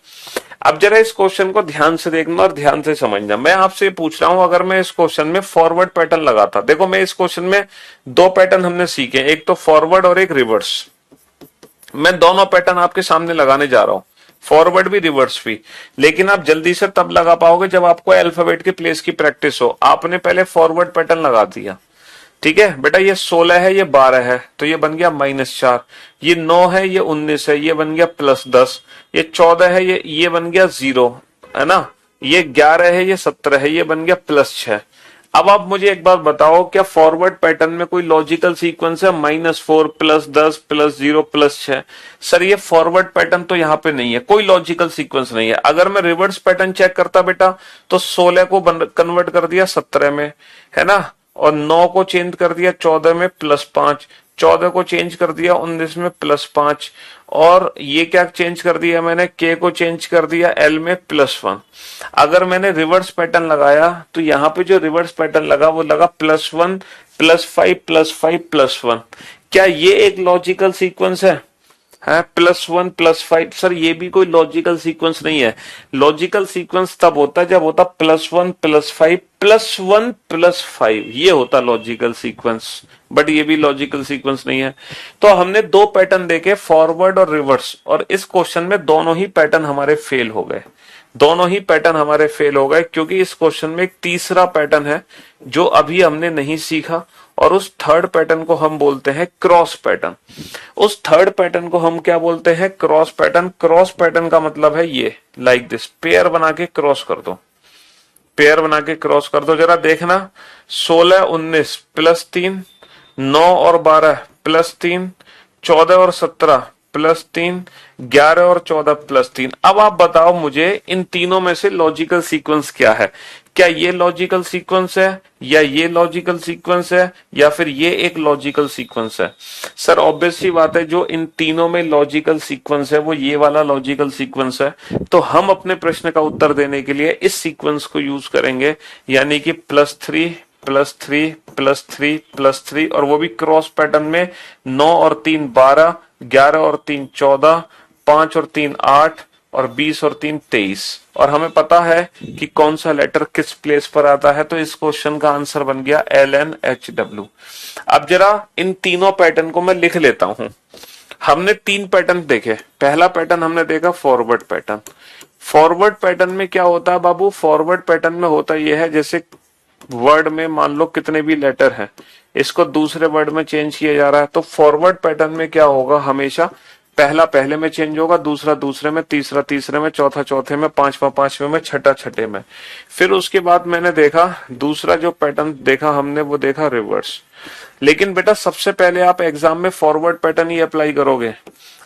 अब जरा इस क्वेश्चन को ध्यान से देखना और ध्यान से समझना। मैं आपसे पूछ रहा हूं, अगर मैं इस क्वेश्चन में फॉरवर्ड पैटर्न लगाता, देखो मैं इस क्वेश्चन में 2 पैटर्न हमने सीखे, एक तो फॉरवर्ड और एक रिवर्स। मैं दोनों पैटर्न आपके सामने लगाने जा रहा हूं, फॉरवर्ड भी रिवर्स भी। लेकिन आप जल्दी से तब लगा पाओगे जब आपको अल्फाबेट के प्लेस की प्रैक्टिस हो। आपने पहले फॉरवर्ड पैटर्न लगा दिया, ठीक है बेटा, ये 16 है, ये 12 है, तो ये बन गया -4। ये 9 है, ये 19 है, ये बन गया +10। ये 14 है, ये बन गया 0, है ना। ये 11 है, ये 17 है, ये बन गया +6। अब आप मुझे एक बात बताओ, क्या फॉरवर्ड पैटर्न में कोई लॉजिकल सीक्वेंस है? -4 +10 +0 +6। सर ये फॉरवर्ड पैटर्न तो यहाँ पे नहीं है, कोई लॉजिकल सीक्वेंस नहीं है। अगर मैं रिवर्स पैटर्न चेक करता बेटा, तो 16 को कन्वर्ट कर दिया 17 में, है ना, और 9 को चेंज कर दिया 14 में +5, 14 को चेंज कर दिया 19 में +5, और ये क्या चेंज कर दिया मैंने, K को चेंज कर दिया L में +1। अगर मैंने रिवर्स पैटर्न लगाया तो यहाँ पे जो रिवर्स पैटर्न लगा वो लगा +1 +5 +5 +1। क्या ये एक लॉजिकल सीक्वेंस है? है +1 +5। सर ये भी कोई लॉजिकल सीक्वेंस नहीं है। लॉजिकल सीक्वेंस तब होता है जब होता +1 +5 +1 +5, ये होता लॉजिकल सीक्वेंस। बट ये भी लॉजिकल सीक्वेंस नहीं है। तो हमने दो पैटर्न देखे, फॉरवर्ड और रिवर्स, और इस क्वेश्चन में दोनों ही पैटर्न हमारे फेल हो गए। दोनों ही पैटर्न हमारे फेल हो गए क्योंकि इस क्वेश्चन में एक तीसरा पैटर्न है जो अभी हमने नहीं सीखा, और उस थर्ड पैटर्न को हम बोलते हैं क्रॉस पैटर्न। उस थर्ड पैटर्न को हम क्या बोलते हैं? Cross pattern. क्रॉस पैटर्न का मतलब है ये, लाइक दिस, पेयर बना के क्रॉस कर दो, पेयर बना के क्रॉस कर दो। जरा देखना, 16 19 +3, 9 और 12 +3, 14 और 17 +3, 11 और 14 +3। अब आप बताओ मुझे इन तीनों में से लॉजिकल सीक्वेंस क्या है? क्या ये लॉजिकल सीक्वेंस है, या ये लॉजिकल सीक्वेंस है, या फिर ये एक लॉजिकल सीक्वेंस है? सर ऑब्वियस सी बात है, जो इन तीनों में लॉजिकल सीक्वेंस है वो ये वाला लॉजिकल सीक्वेंस है। तो हम अपने प्रश्न का उत्तर देने के लिए इस सीक्वेंस को यूज करेंगे, यानी कि +3 +3 +3 +3, और वो भी क्रॉस पैटर्न में 9 और 3 12, 11 और 3 14, 5 और 3 8, और 20 और 3 23। और हमें पता है कि कौन सा लेटर किस प्लेस पर आता है, तो इस क्वेश्चन का आंसर बन गया LNHW। अब जरा इन तीनों पैटर्न को मैं लिख लेता हूं। हमने 3 पैटर्न देखे। पहला पैटर्न हमने देखा फॉरवर्ड पैटर्न। फॉरवर्ड पैटर्न में क्या होता है बाबू? फॉरवर्ड पैटर्न में होता यह है, जैसे वर्ड में मान लो कितने भी लेटर हैं, इसको दूसरे वर्ड में चेंज किया जा रहा है। तो फॉरवर्ड पैटर्न में क्या होगा? हमेशा पहला पहले में चेंज होगा, दूसरा दूसरे में, तीसरा तीसरे में, चौथा चौथे में, पांचवा पांचवे में, छठा छठे में। फिर उसके बाद मैंने देखा दूसरा जो पैटर्न देखा हमने, वो देखा रिवर्स। लेकिन बेटा सबसे पहले आप एग्जाम में फॉरवर्ड पैटर्न ही अप्लाई करोगे।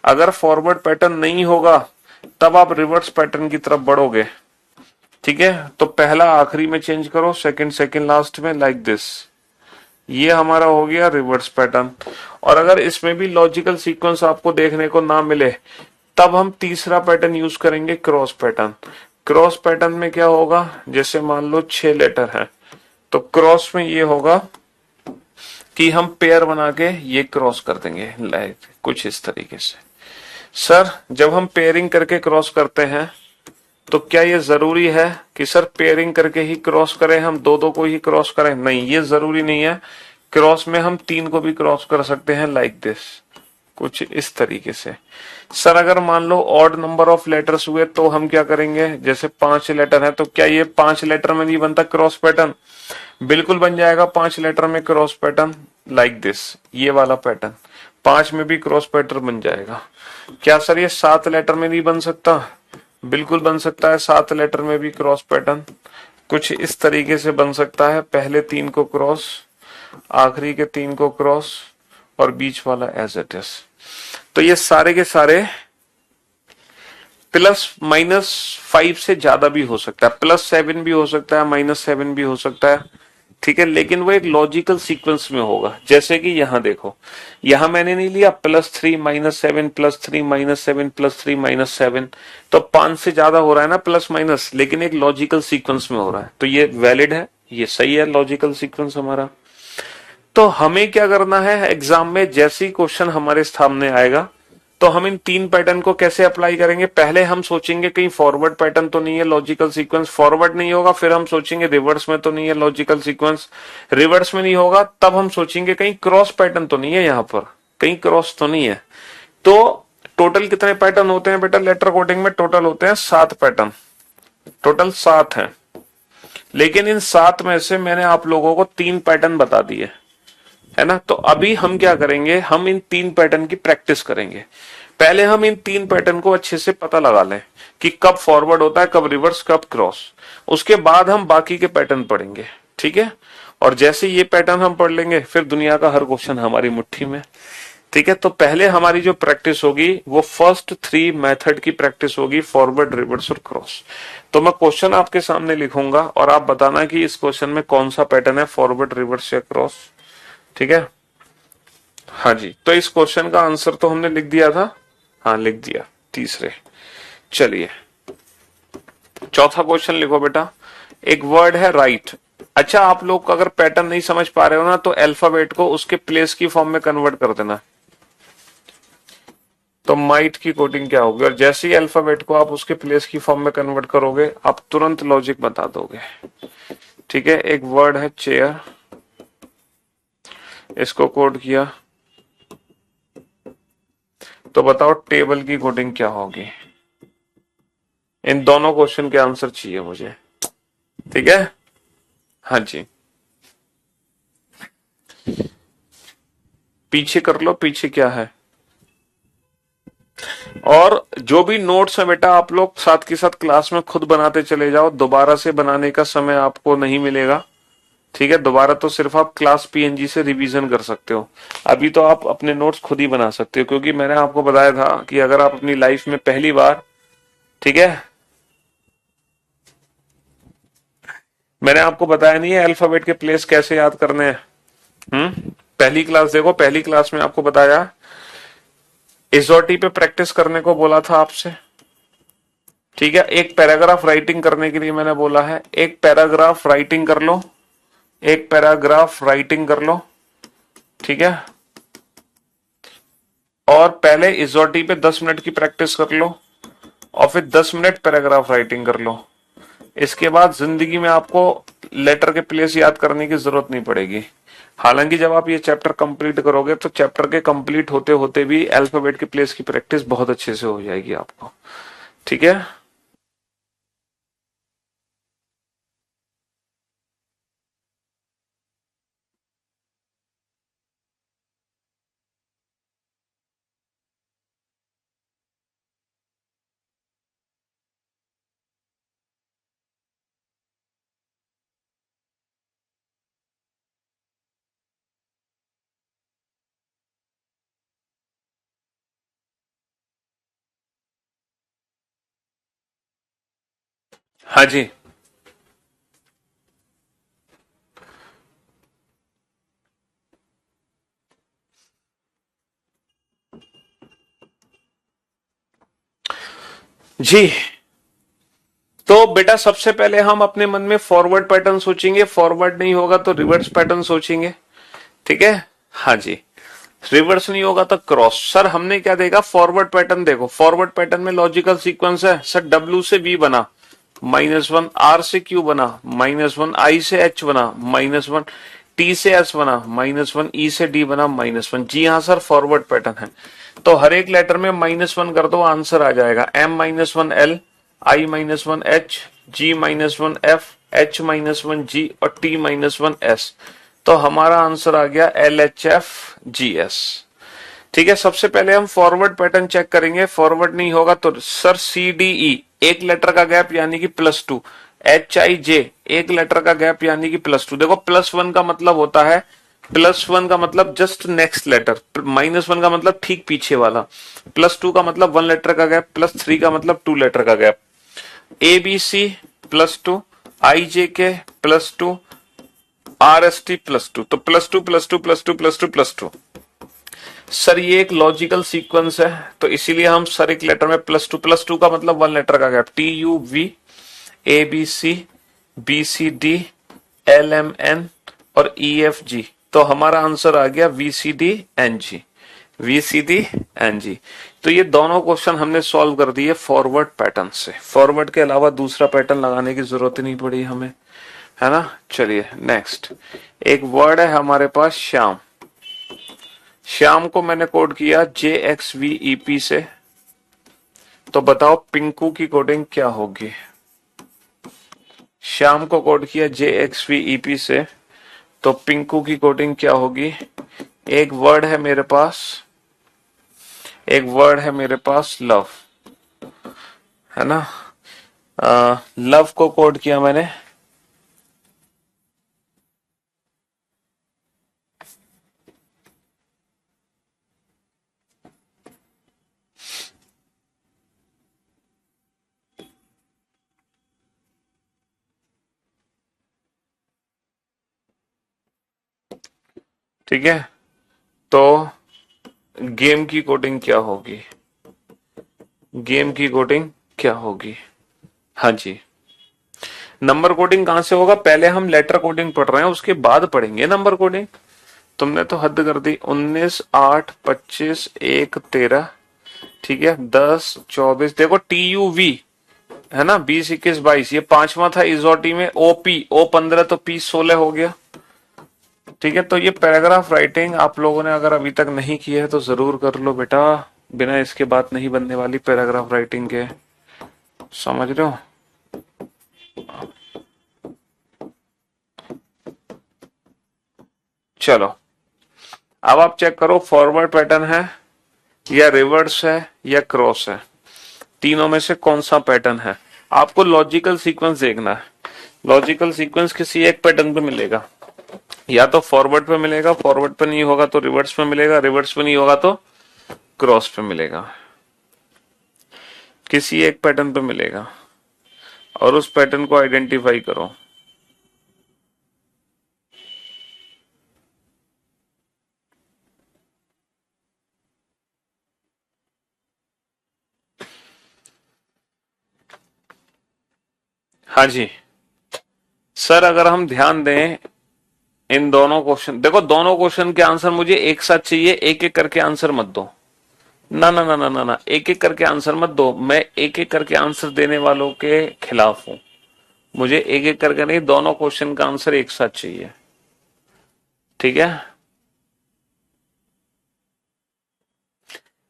अगर फॉरवर्ड पैटर्न नहीं होगा तब आप रिवर्स पैटर्न की तरफ बढ़ोगे। ठीक है, तो पहला आखिरी में चेंज करो, सेकंड सेकंड लास्ट में, लाइक दिस। ये हमारा हो गया रिवर्स पैटर्न। और अगर इसमें भी लॉजिकल सीक्वेंस आपको देखने को ना मिले तब हम तीसरा पैटर्न यूज करेंगे, क्रॉस पैटर्न। क्रॉस पैटर्न में क्या होगा? जैसे मान लो 6 लेटर हैं, तो क्रॉस में ये होगा कि हम पेयर बना के ये क्रॉस कर देंगे, लाइक कुछ इस तरीके से। सर जब हम पेयरिंग करके क्रॉस करते हैं तो क्या ये जरूरी है कि सर पेयरिंग करके ही क्रॉस करें, हम दो दो को ही क्रॉस करें? नहीं, ये जरूरी नहीं है। क्रॉस में हम 3 को भी क्रॉस कर सकते हैं, लाइक दिस, कुछ इस तरीके से। सर अगर मान लो ऑड नंबर ऑफ लेटर्स हुए तो हम क्या करेंगे? जैसे 5 लेटर है, तो क्या ये 5 लेटर में नहीं बनता क्रॉस पैटर्न? बिल्कुल बन जाएगा 5 लेटर में क्रॉस पैटर्न, लाइक दिस, ये वाला पैटर्न। 5 में भी क्रॉस पैटर्न बन जाएगा। क्या सर ये 7 लेटर में नहीं बन सकता? बिल्कुल बन सकता है, 7 लेटर में भी क्रॉस पैटर्न कुछ इस तरीके से बन सकता है। पहले 3 को क्रॉस, आखिरी के 3 को क्रॉस, और बीच वाला एज इट इज। तो ये सारे के सारे +-5 से ज्यादा भी हो सकता है, +7 भी हो सकता है, -7 भी हो सकता है। ठीक है, लेकिन वो एक लॉजिकल सीक्वेंस में होगा। जैसे कि यहां देखो, यहां मैंने नहीं लिया +3 -7 +3 -7 +3 -7, तो 5 से ज्यादा हो रहा है ना प्लस माइनस, लेकिन एक लॉजिकल सीक्वेंस में हो रहा है, तो ये वैलिड है, ये सही है लॉजिकल सीक्वेंस हमारा। तो हमें क्या करना है एग्जाम में? जैसे ही क्वेश्चन हमारे सामने आएगा तो हम इन 3 पैटर्न को कैसे अप्लाई करेंगे? पहले हम सोचेंगे कहीं फॉरवर्ड पैटर्न तो नहीं है लॉजिकल सीक्वेंस, फॉरवर्ड नहीं होगा, फिर हम सोचेंगे रिवर्स में तो नहीं है लॉजिकल सीक्वेंस, रिवर्स में नहीं होगा तब हम सोचेंगे कहीं क्रॉस पैटर्न तो नहीं है, यहां पर कहीं क्रॉस तो नहीं है। तो टोटल कितने पैटर्न होते हैं बेटा? लेटर कोडिंग में टोटल होते हैं 7 पैटर्न, टोटल 7 हैं। लेकिन इन 7 में से मैंने आप लोगों को 3 पैटर्न बता दिए, है ना। तो अभी हम क्या करेंगे? हम इन 3 पैटर्न की प्रैक्टिस करेंगे। पहले हम इन 3 पैटर्न को अच्छे से पता लगा लें कि कब फॉरवर्ड होता है, कब रिवर्स, कब क्रॉस। उसके बाद हम बाकी के पैटर्न पढ़ेंगे, ठीक है। और जैसे ये पैटर्न हम पढ़ लेंगे फिर दुनिया का हर क्वेश्चन हमारी मुट्ठी में, ठीक है। तो पहले हमारी जो प्रैक्टिस होगी वो फर्स्ट 3 मेथड की प्रैक्टिस होगी, फॉरवर्ड, रिवर्स और क्रॉस। तो मैं क्वेश्चन आपके सामने लिखूंगा और आप बताना कि इस क्वेश्चन में कौन सा पैटर्न है, फॉरवर्ड, रिवर्स या क्रॉस, ठीक है। हाँ जी, तो इस क्वेश्चन का आंसर तो हमने लिख दिया था, हाँ लिख दिया, तीसरे। चलिए चौथा क्वेश्चन लिखो बेटा। एक वर्ड है राइट। अच्छा, आप लोग अगर पैटर्न नहीं समझ पा रहे हो ना तो अल्फाबेट को उसके प्लेस की फॉर्म में कन्वर्ट कर देना। तो माइट की कोडिंग क्या होगी, और जैसे ही अल्फाबेट को आप उसके प्लेस की फॉर्म में कन्वर्ट करोगे आप तुरंत लॉजिक बता दोगे। ठीक है, एक वर्ड है चेयर, इसको कोड किया, तो बताओ टेबल की कोडिंग क्या होगी। इन दोनों क्वेश्चन के आंसर चाहिए मुझे। ठीक है, हाँ जी, पीछे कर लो, पीछे क्या है। और जो भी नोट्स है बेटा आप लोग साथ के साथ क्लास में खुद बनाते चले जाओ, दोबारा से बनाने का समय आपको नहीं मिलेगा। ठीक है, दोबारा तो सिर्फ आप क्लास पीएनजी से रिवीजन कर सकते हो। अभी तो आप अपने नोट्स खुद ही बना सकते हो, क्योंकि मैंने आपको बताया था कि अगर आप अपनी लाइफ में पहली बार, ठीक है, मैंने आपको बताया नहीं है अल्फाबेट के प्लेस कैसे याद करने हैं। पहली क्लास देखो, पहली क्लास में आपको बताया, इजोटी पे प्रैक्टिस करने को बोला था आपसे। ठीक है, एक पैराग्राफ राइटिंग करने के लिए मैंने बोला है, एक पैराग्राफ राइटिंग कर लो, एक पैराग्राफ राइटिंग कर लो। ठीक है, और पहले इजोटी पे 10 मिनट की प्रैक्टिस कर लो और फिर 10 मिनट पैराग्राफ राइटिंग कर लो। इसके बाद जिंदगी में आपको लेटर के प्लेस याद करने की जरूरत नहीं पड़ेगी। हालांकि जब आप ये चैप्टर कंप्लीट करोगे तो चैप्टर के कंप्लीट होते होते भी अल्फाबेट के प्लेस की प्रैक्टिस बहुत अच्छे से हो जाएगी आपको। ठीक है, हाँ जी, जी। तो बेटा सबसे पहले हम अपने मन में फॉरवर्ड पैटर्न सोचेंगे, फॉरवर्ड नहीं होगा तो रिवर्स पैटर्न सोचेंगे। ठीक है, हाँ जी, रिवर्स नहीं होगा तो क्रॉस। सर हमने क्या देखा, फॉरवर्ड पैटर्न देखो, फॉरवर्ड पैटर्न में लॉजिकल सीक्वेंस है सर, डब्ल्यू से वी बना -1, आर से क्यू बना -1, आई से एच बना -1, टी से एस बना -1, ई से डी बना -1। जी हाँ सर, फॉरवर्ड पैटर्न है। तो हर एक लेटर में -1 कर दो, आंसर आ जाएगा M-1 L, I-1 H, G-1 F, H-1 G और T-1 S। तो हमारा आंसर आ गया LHFGS। ठीक है, सबसे पहले हम फॉरवर्ड पैटर्न चेक करेंगे, फॉरवर्ड नहीं होगा तो सर CDE एक लेटर का गैप यानी कि +2, HIJ एक लेटर का गैप यानी कि +2। देखो +1 का मतलब होता है, +1 का मतलब जस्ट नेक्स्ट लेटर, -1 का मतलब ठीक पीछे वाला, +2 का मतलब 1 लेटर का गैप, +3 का मतलब 2 लेटर का गैप। ABC +2, IJK +2, RST +2, तो +2 +2 +2 +2 +2। सर ये एक लॉजिकल सीक्वेंस है, तो इसीलिए हम सर एक लेटर में +2 का मतलब 1 लेटर का gap, TUV ABC BCD LMN और EFG। तो हमारा आंसर आ गया VCDNG, VCDNG। तो ये दोनों क्वेश्चन हमने सॉल्व कर दिए फॉरवर्ड पैटर्न से। फॉरवर्ड के अलावा दूसरा पैटर्न लगाने की जरूरत नहीं पड़ी हमें, है ना। चलिए नेक्स्ट, एक वर्ड है हमारे पास श्याम। श्याम को मैंने कोड किया JXVEP से, तो बताओ पिंकू की कोडिंग क्या होगी। श्याम को कोड किया JXVEP से, तो पिंकू की कोडिंग क्या होगी। एक वर्ड है मेरे पास, एक वर्ड है मेरे पास लव, है ना। लव को कोड किया मैंने ठीक है। तो गेम की कोडिंग क्या होगी, गेम की कोडिंग क्या होगी। हाँ जी, नंबर कोडिंग कहां से होगा, पहले हम लेटर कोडिंग पढ़ रहे हैं उसके बाद पढ़ेंगे नंबर कोडिंग। तुमने तो हद कर दी, 19 8 25 1 13, ठीक है, 10 24, देखो TUV है ना, 20 21 22, ये पांचवा था इजोटी में। OP O 15 तो P 16 हो गया। ठीक है, तो ये पैराग्राफ राइटिंग आप लोगों ने अगर अभी तक नहीं की है तो जरूर कर लो बेटा, बिना इसके बात नहीं बनने वाली पैराग्राफ राइटिंग के, समझ रहे हो। चलो अब आप चेक करो, फॉरवर्ड पैटर्न है या रिवर्स है या क्रॉस है, तीनों में से कौन सा पैटर्न है। आपको लॉजिकल सीक्वेंस देखना है। लॉजिकल सीक्वेंस किसी एक पैटर्न पे मिलेगा, या तो फॉरवर्ड पे मिलेगा, फॉरवर्ड पे नहीं होगा तो रिवर्स पे मिलेगा, रिवर्स पे नहीं होगा तो क्रॉस पे मिलेगा, किसी एक पैटर्न पे मिलेगा और उस पैटर्न को आइडेंटिफाई करो। हाँ जी सर, अगर हम ध्यान दें इन दोनों क्वेश्चन, देखो दोनों क्वेश्चन के आंसर मुझे एक साथ चाहिए, एक एक करके आंसर मत दो। ना ना ना ना ना ना, एक एक करके आंसर मत दो, मैं एक एक करके आंसर देने वालों के खिलाफ हूं। मुझे एक एक करके नहीं, दोनों क्वेश्चन का आंसर एक साथ चाहिए। ठीक है,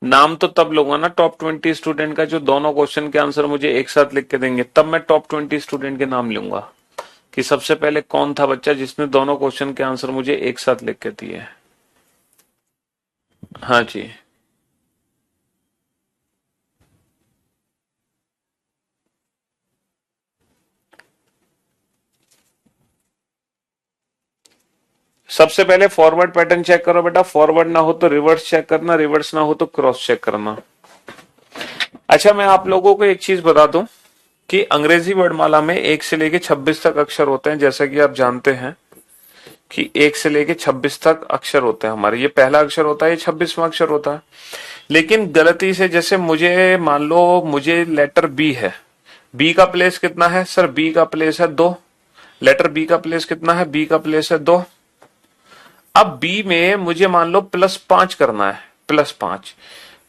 नाम तो तब लूंगा ना टॉप 20 स्टूडेंट का जो दोनों क्वेश्चन के आंसर मुझे एक साथ लिख के देंगे, तब मैं टॉप 20 स्टूडेंट के नाम लूंगा कि सबसे पहले कौन था बच्चा जिसने दोनों क्वेश्चन के आंसर मुझे एक साथ लिख के दिए। हाँ जी, सबसे पहले फॉरवर्ड पैटर्न चेक करो बेटा, फॉरवर्ड ना हो तो रिवर्स चेक करना, रिवर्स ना हो तो क्रॉस चेक करना। अच्छा, मैं आप लोगों को एक चीज बता दूं कि अंग्रेजी वर्णमाला में 1 से लेके 26 तक अक्षर होते हैं, जैसा कि आप जानते हैं कि 1 से लेके 26 तक अक्षर होते हैं हमारे। ये पहला अक्षर होता है, ये 26वां अक्षर होता है। लेकिन गलती से, जैसे मुझे मान लो मुझे लेटर बी है, बी का प्लेस कितना है सर, बी का प्लेस है 2, लेटर बी का प्लेस कितना है, बी का प्लेस है 2। अब बी में मुझे मान लो +5 करना है, +5,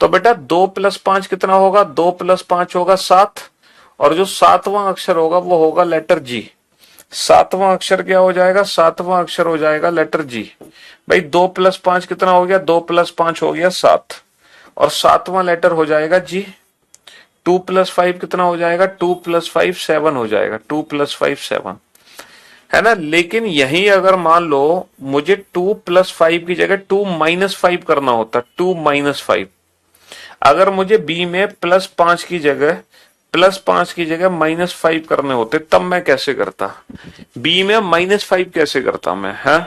तो बेटा 2 + 5 कितना होगा, 2 + 5 होगा 7, और जो 7वां अक्षर होगा वो होगा लेटर जी। 7वां अक्षर क्या हो जाएगा, 7वां अक्षर हो जाएगा लेटर जी। भाई 2 + 5 कितना हो गया, 2 + 5 हो गया 7, और 7वां लेटर हो जाएगा जी। 2 + 5 कितना हो जाएगा, 2 + 5 7 हो जाएगा, 2 + 5 7 है ना। लेकिन यही अगर मान लो मुझे 2 + 5 की जगह 2 - 5 करना होता, 2 - 5, अगर मुझे बी में +5 की जगह -5 करने होते, तब मैं कैसे करता, बी में -5 कैसे करता मैं, है।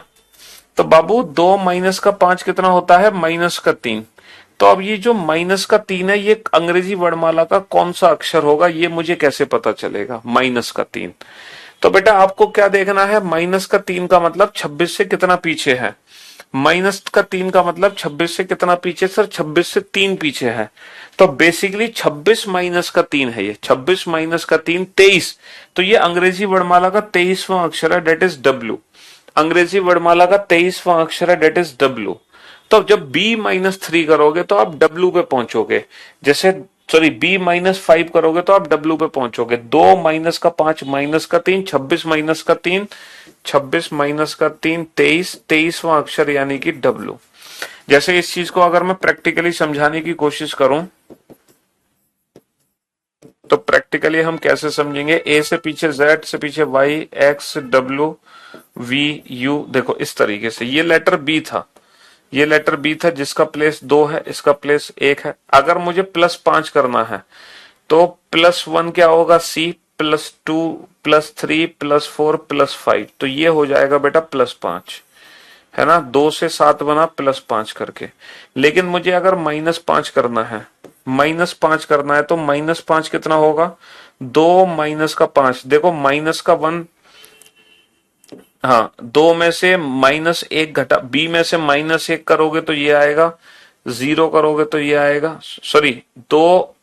तो बाबू 2 - का 5 कितना होता है, -3। तो अब ये जो -3 है, ये अंग्रेजी वर्णमाला का कौन सा अक्षर होगा, ये मुझे कैसे पता चलेगा, -3। तो बेटा आपको क्या देखना है, -3 का मतलब 26 से कितना पीछे है, -3 का मतलब 26 से कितना पीछे सर, 26 से 3 पीछे है। तो बेसिकली 26 - 3 है, ये 26 - 3 23। तो ये अंग्रेजी वर्णमाला का 23वां अक्षर है, डेट इज डब्ल्यू। अंग्रेजी वर्णमाला का 23वां अक्षर है, डेट इज डब्ल्यू। तो जब b -3 करोगे तो आप w पे पहुंचोगे, जैसे सॉरी b -5 करोगे तो आप w पे पहुंचोगे। 2 - का 5 -3, 26 - 3, 26 - 3 23, 23वां अक्षर यानी कि w। जैसे इस चीज को अगर मैं प्रैक्टिकली समझाने की कोशिश करूं तो प्रैक्टिकली हम कैसे समझेंगे, a से पीछे z, से पीछे y, x w v u, देखो इस तरीके से। ये लेटर b था, ये लेटर बी था जिसका प्लेस 2 है, इसका प्लेस 1 है। अगर मुझे +5 करना है तो +1 क्या होगा, सी, +2 +3 +4 +5, तो ये हो जाएगा बेटा +5, है ना। 2 से 7 बना +5 करके। लेकिन मुझे अगर -5 करना है, -5 करना है तो -5 कितना होगा, 2 - का 5, देखो -1, हाँ 2 में से -1 घटा, बी में से -1 करोगे तो ये आएगा, 0 करोगे तो ये आएगा, सॉरी 2,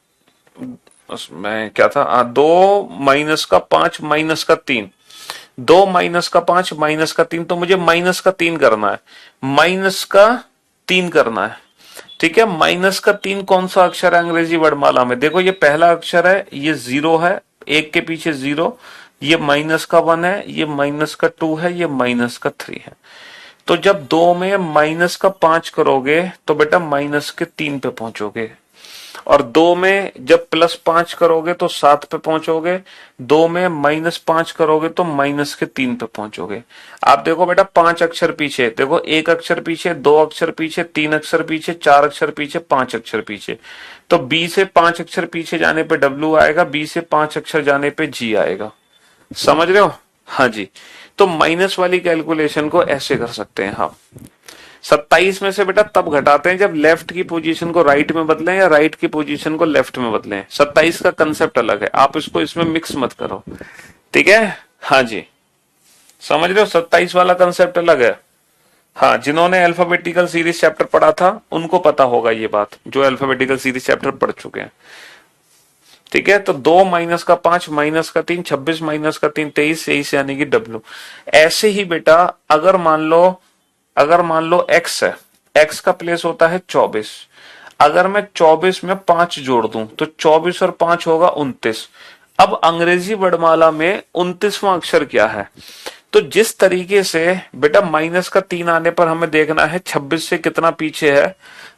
मैं क्या था, 2 - का 5 -3, 2 - का 5 -3, तो मुझे -3 करना है, -3 करना है। ठीक है। माइनस का 3 कौन सा अक्षर है अंग्रेजी वर्णमाला में? देखो ये पहला अक्षर है, ये 0 है, एक के पीछे 0, ये माइनस का 1 है, ये माइनस का 2 है, ये माइनस का 3 है। तो जब 2 में माइनस का 5 करोगे तो बेटा माइनस के 3 पे पहुंचोगे, और 2 में जब प्लस 5 करोगे तो 7 पे पहुंचोगे, 2 में माइनस 5 करोगे तो माइनस के 3 पे पहुंचोगे। आप देखो बेटा 5 अक्षर पीछे, देखो 1 अक्षर पीछे, 2 अक्षर पीछे, 3 अक्षर पीछे, 4 अक्षर पीछे, 5 अक्षर पीछे। तो बी से 5 अक्षर पीछे जाने पे डब्ल्यू आएगा, बी से 5 अक्षर जाने पे जी आएगा। समझ रहे हो? हाँ जी। तो माइनस वाली कैलकुलेशन को ऐसे कर सकते हैं हम। 27 में से बेटा तब घटाते हैं जब लेफ्ट की पोजीशन को राइट में बदलें या राइट की पोजीशन को लेफ्ट में बदलें। 27 का कंसेप्ट अलग है, आप इसको इसमें मिक्स मत करो, ठीक है? हाँ जी, समझ रहे हो? 27 वाला कंसेप्ट अलग है। हाँ, जिन्होंने अल्फाबेटिकल सीरीज चैप्टर पढ़ा था उनको पता होगा ये बात, जो अल्फाबेटिकल सीरीज चैप्टर पढ़ चुके हैं। ठीक है, तो 2 माइनस का 5 माइनस का 3, 26 माइनस का 3 23 यानी कि डब्ल्यू। ऐसे ही बेटा अगर मान लो x है, x का प्लेस होता है 24। अगर मैं 24 में 5 जोड़ दूं तो 24 और 5 होगा 29। अब अंग्रेजी वर्णमाला में 29वां अक्षर क्या है? तो जिस तरीके से बेटा माइनस का 3 आने पर हमें देखना है 26 से कितना पीछे है,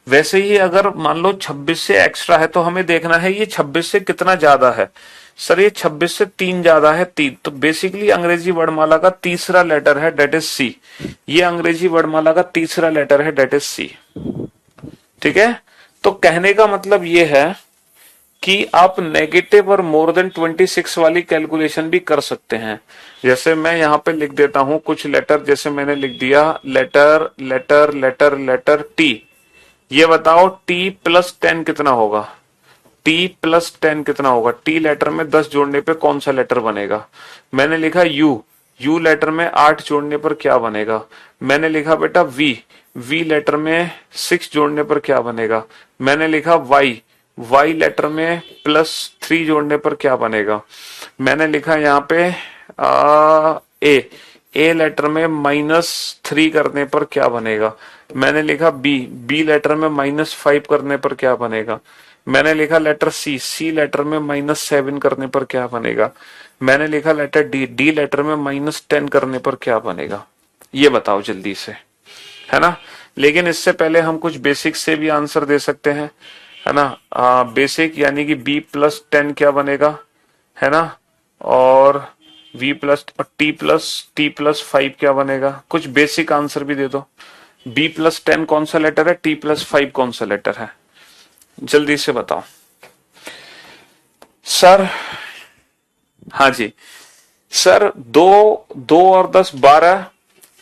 वैसे ही अगर मान लो 26 से एक्स्ट्रा है तो हमें देखना है ये 26 से कितना ज्यादा है। सर ये 26 से 3 ज्यादा है 3, तो बेसिकली अंग्रेजी वर्णमाला का तीसरा लेटर है, डेट इज सी। ये अंग्रेजी वर्णमाला का तीसरा लेटर है, डेट इज सी। ठीक है, तो कहने का मतलब ये है कि आप नेगेटिव और मोर देन 26 वाली कैलकुलेशन भी कर सकते हैं। जैसे मैं यहां पे लिख देता हूं कुछ लेटर, जैसे मैंने लिख दिया letter letter letter letter T. ये बताओ टी प्लस 10 कितना होगा? टी प्लस 10 कितना होगा? टी लेटर में 10 जोड़ने पे कौन सा लेटर बनेगा? मैंने लिखा यू, यू लेटर में 8 जोड़ने पर क्या बनेगा? मैंने लिखा बेटा वी, वी लेटर में 6 जोड़ने पर क्या बनेगा? मैंने लिखा वाई, वाई लेटर में प्लस 3 जोड़ने पर क्या बनेगा? मैंने लिखा यहाँ पे ए, ए लेटर में -3 करने पर क्या बनेगा? मैंने लिखा बी, बी लेटर में -5 करने पर क्या बनेगा? मैंने लिखा लेटर सी, सी लेटर में -7 करने पर क्या बनेगा? मैंने लिखा लेटर डी, डी लेटर में -10 करने पर क्या बनेगा? ये बताओ जल्दी से, है ना? लेकिन इससे पहले हम कुछ बेसिक से भी आंसर दे सकते हैं, है ना? बेसिक यानी कि b प्लस 10 क्या बनेगा, है ना? और v प्लस t प्लस 5 क्या बनेगा? कुछ बेसिक आंसर भी दे दो। b प्लस 10 कौन सा लेटर है, t प्लस 5 कौन सा लेटर है? जल्दी से बताओ सर। हाँ जी सर, 2 और 10 12,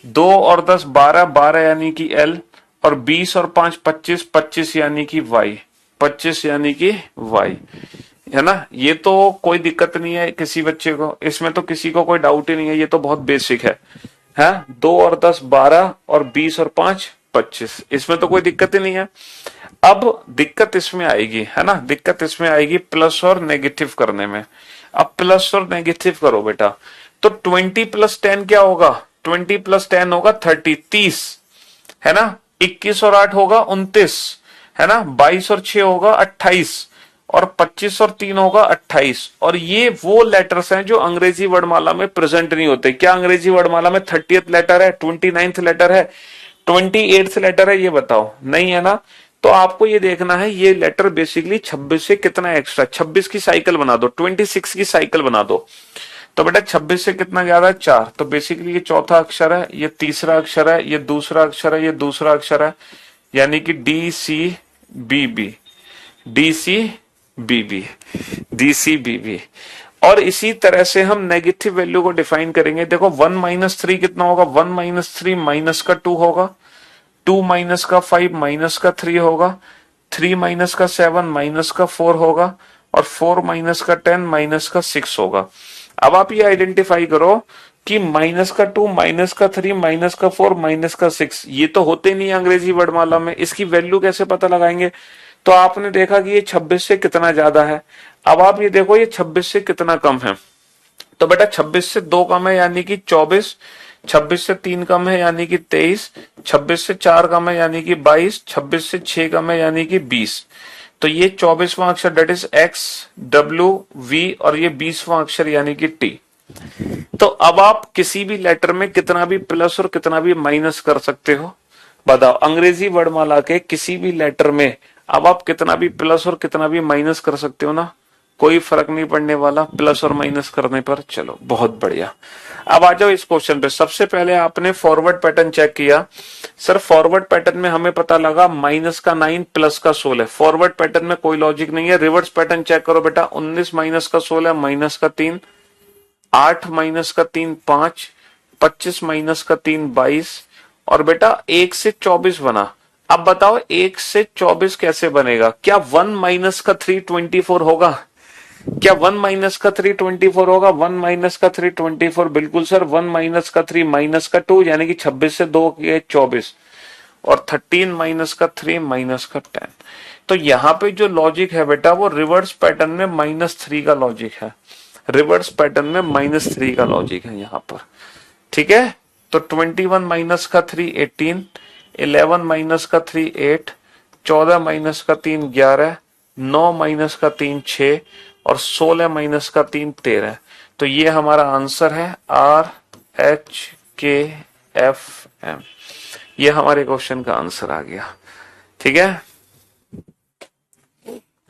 2 और 10 12, 12 यानी कि L, और 20 और 5 25, 25 यानी कि Y, 25 यानी कि Y, है ना? ये तो कोई दिक्कत नहीं है किसी बच्चे को, इसमें तो किसी को कोई डाउट ही नहीं है, ये तो बहुत बेसिक है? 2 और 10 12 और 20 और 5 25, इसमें तो कोई दिक्कत ही नहीं है। अब दिक्कत इसमें आएगी, है ना? दिक्कत इसमें आएगी प्लस और नेगेटिव करने में। अब प्लस और नेगेटिव करो बेटा, तो 20 प्लस 10 क्या होगा? 20 प्लस 10 होगा 30, 30, है ना? 21 और 8 होगा 29, है ना? 22 और 6 होगा 28, और 25 और 3 होगा 28। और ये वो लेटर्स हैं जो अंग्रेजी वर्णमाला में प्रेजेंट नहीं होते। क्या अंग्रेजी वर्णमाला में 30th लेटर है, 29th लेटर है, 28th लेटर है? ये बताओ, नहीं है ना? तो आपको ये देखना है ये लेटर बेसिकली 26 से कितना एक्स्ट्रा, 26 की साइकिल बना दो, 26 की साइकिल बना दो। तो बेटा 26 से कितना ज्यादा है? 4। तो बेसिकली ये चौथा अक्षर है, ये तीसरा अक्षर है, ये दूसरा अक्षर है, ये दूसरा अक्षर है, यानी कि D C B B, D C B B, D C B B. और इसी तरह से हम नेगेटिव वैल्यू को डिफाइन करेंगे। देखो 1 माइनस 3 कितना होगा? 1 माइनस 3 माइनस का 2 होगा, 2 माइनस का 5 माइनस का 3 होगा, 3 माइनस का 7 माइनस का 4 होगा, और 4 माइनस का 10 माइनस का 6 होगा। अब आप ये आइडेंटिफाई करो कि माइनस का 2 माइनस का 3 माइनस का 4 माइनस का 6 ये तो होते नहीं अंग्रेजी वर्णमाला में, इसकी वैल्यू कैसे पता लगाएंगे? तो आपने देखा कि ये 26 से कितना ज्यादा है। अब आप ये देखो ये 26 से कितना कम है। तो बेटा 26 से 2 कम है, यानी कि 24, 26 से 3 कम है यानी कि 23, 26 से 4 कम है यानी कि 22, 26 से 6 कम है यानी कि 20। तो ये 24वां अक्षर that is X, W, V, और ये 20वां अक्षर यानी कि टी। तो अब आप किसी भी लेटर में कितना भी प्लस और कितना भी माइनस कर सकते हो। बताओ, अंग्रेजी वर्णमाला के किसी भी लेटर में अब आप कितना भी प्लस और कितना भी माइनस कर सकते हो ना, कोई फर्क नहीं पड़ने वाला प्लस और माइनस करने पर। चलो बहुत बढ़िया। अब आ जाओ इस क्वेश्चन पे। सबसे पहले आपने फॉरवर्ड पैटर्न चेक किया। सर फॉरवर्ड पैटर्न में हमें पता लगा माइनस का 9 प्लस का 16। फॉरवर्ड पैटर्न में कोई लॉजिक नहीं है। रिवर्स पैटर्न चेक करो बेटा। 19 माइनस का 16 माइनस का 3, 8 माइनस का 3 5, 25 माइनस का 3 22, और बेटा 1 से 24 बना। अब बताओ 1 से 24 कैसे बनेगा? क्या 1 माइनस का 3 24 होगा? क्या 1 माइनस का 3 24 होगा? 1 माइनस का 3 24, बिल्कुल सर। 1 माइनस का 3 माइनस का 2 यानी कि 26 से 2 के 24, और 13 माइनस का 3 माइनस का 10। तो यहाँ पे जो लॉजिक है बेटा वो रिवर्स पैटर्न में -3 का लॉजिक है। रिवर्स पैटर्न में -3 का लॉजिक है यहाँ पर। ठीक है, तो 21 माइनस का 3 18, 11 माइनस का 3 8, 14 माइनस का 3 11, 9 माइनस का 3 6, और 16 माइनस का 3 13। तो ये हमारा आंसर है RHKFM। ये हमारे क्वेश्चन का आंसर आ गया। ठीक है,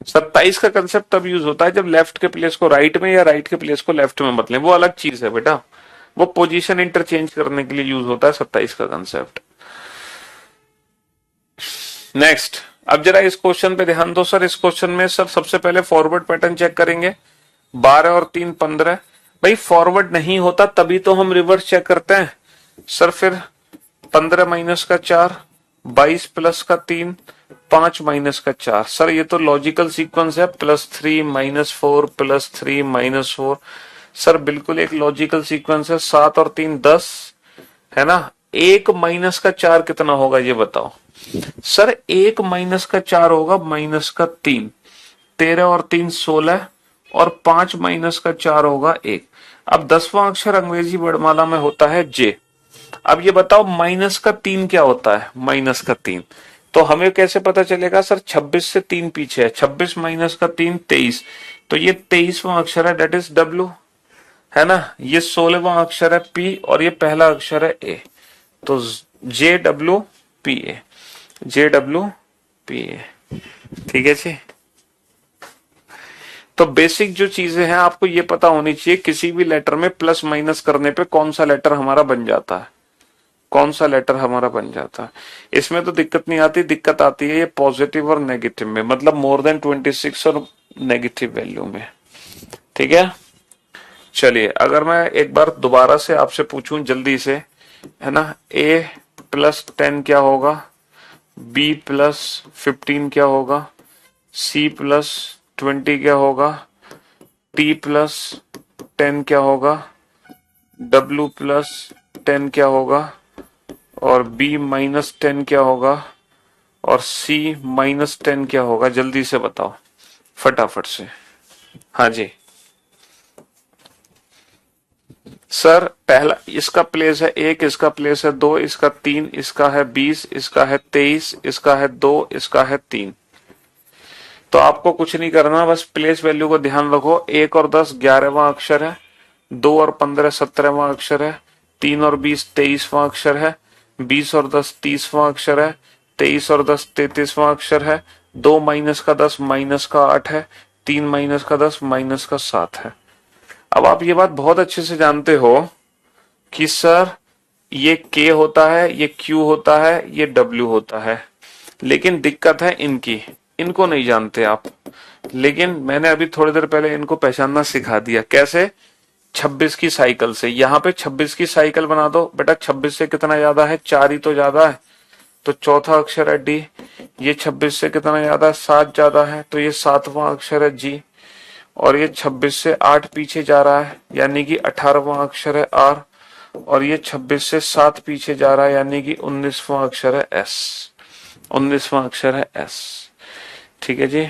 27 का कंसेप्ट तब यूज होता है जब लेफ्ट के प्लेस को राइट में या राइट के प्लेस को लेफ्ट में बदलें। वो अलग चीज है बेटा, वो पोजीशन इंटरचेंज करने के लिए यूज होता है 27 का कंसेप्ट। नेक्स्ट, अब जरा इस क्वेश्चन पे ध्यान दो सर। इस क्वेश्चन में सर सबसे पहले फॉरवर्ड पैटर्न चेक करेंगे। 12 और 3 15। भाई फॉरवर्ड नहीं होता तभी तो हम रिवर्स चेक करते हैं सर। फिर 15 माइनस का 4, 22 प्लस का 3, 5 माइनस का 4। सर ये तो लॉजिकल सीक्वेंस है, +3 -4 +3 -4। सर बिल्कुल एक लॉजिकल सीक्वेंस है। 7 और 3 10 है ना। 1 माइनस का 4 कितना होगा ये बताओ। सर 1 माइनस का 4 होगा -3। 13 और 3 16, और 5 माइनस का 4 होगा 1। अब 10वां अक्षर अंग्रेजी वर्णमाला में होता है जे। अब ये बताओ माइनस का 3 क्या होता है? माइनस का 3 तो हमें कैसे पता चलेगा सर? 26 से 3 पीछे है। 26 माइनस का 3 23। तो ये 23वां अक्षर है, डेट इज डब्ल्यू, है ना। ये 16वां अक्षर है पी, और ये पहला अक्षर है ए। तो JWPA, JWPA। ठीक है जी। तो बेसिक जो चीजें हैं आपको ये पता होनी चाहिए, किसी भी लेटर में प्लस माइनस करने पे कौन सा लेटर हमारा बन जाता है, कौन सा लेटर हमारा बन जाता है। इसमें तो दिक्कत नहीं आती, दिक्कत आती है ये पॉजिटिव और नेगेटिव में, मतलब मोर देन 26 और नेगेटिव वैल्यू में। ठीक है, चलिए अगर मैं एक बार दोबारा से आपसे पूछूं जल्दी से, है ना। A + 10 क्या होगा? B + 15 क्या होगा? C + 20 क्या होगा? T + 10 क्या होगा? W + 10 क्या होगा? और B - 10 क्या होगा? और C - 10 क्या होगा? जल्दी से बताओ फटाफट से। हाँ जी सर, पहला इसका प्लेस है 1, इसका प्लेस है 2, इसका 3, इसका है 20, इसका है 23, इसका है 2, इसका है 3। तो आपको कुछ नहीं करना, बस प्लेस वैल्यू को ध्यान रखो। 1 और 10 11वां अक्षर है, 2 और 15 17वां अक्षर है, 3 और 20 23वां अक्षर है, 20 और 10 30वां अक्षर है, 23 और 10 33वां अक्षर है, 2 माइनस का 10 -8 है, 3 माइनस का 10 -7 है। अब आप ये बात बहुत अच्छे से जानते हो कि सर ये K होता है, ये Q होता है, ये W होता है, लेकिन दिक्कत है इनकी, इनको नहीं जानते आप। लेकिन मैंने अभी थोड़ी देर पहले इनको पहचानना सिखा दिया। कैसे? 26 की साइकिल से। यहाँ पे 26 की साइकिल बना दो बेटा। 26 से कितना ज्यादा है? 4 ही तो ज्यादा है, तो चौथा अक्षर है D। ये 26 से कितना ज्यादा है? 7 ज्यादा है, तो ये 7वां अक्षर है G। और ये 26 से 8 पीछे जा रहा है, यानी कि 18वां अक्षर है R। और ये 26 से 7 पीछे जा रहा है, यानी कि 19वां अक्षर है S। 19वां अक्षर है S। ठीक है जी,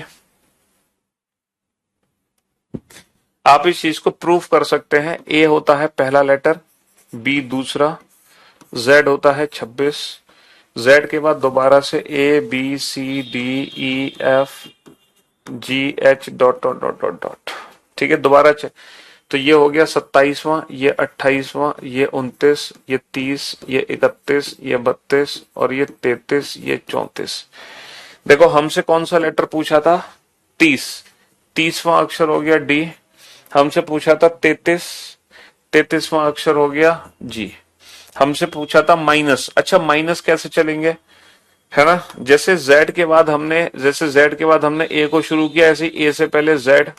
आप इस चीज को प्रूफ कर सकते हैं। A होता है पहला लेटर, B दूसरा, Z होता है 26। Z के बाद दोबारा से ABCDEFGH dot dot dot dot dot. ठीक है, दोबारा तो ये हो गया 27वां, ये 28वां, ये 29, ये 30, ये 31, ये 32 और ये 33, ये 34। देखो हमसे कौन सा लेटर पूछा था? 30। 30वां अक्षर हो गया डी। हमसे पूछा था 33। 33वां अक्षर हो गया जी। हमसे पूछा था माइनस। अच्छा, माइनस कैसे चलेंगे, है ना? जैसे जेड के बाद हमने ए को शुरू किया, ऐसे ए से पहले Z,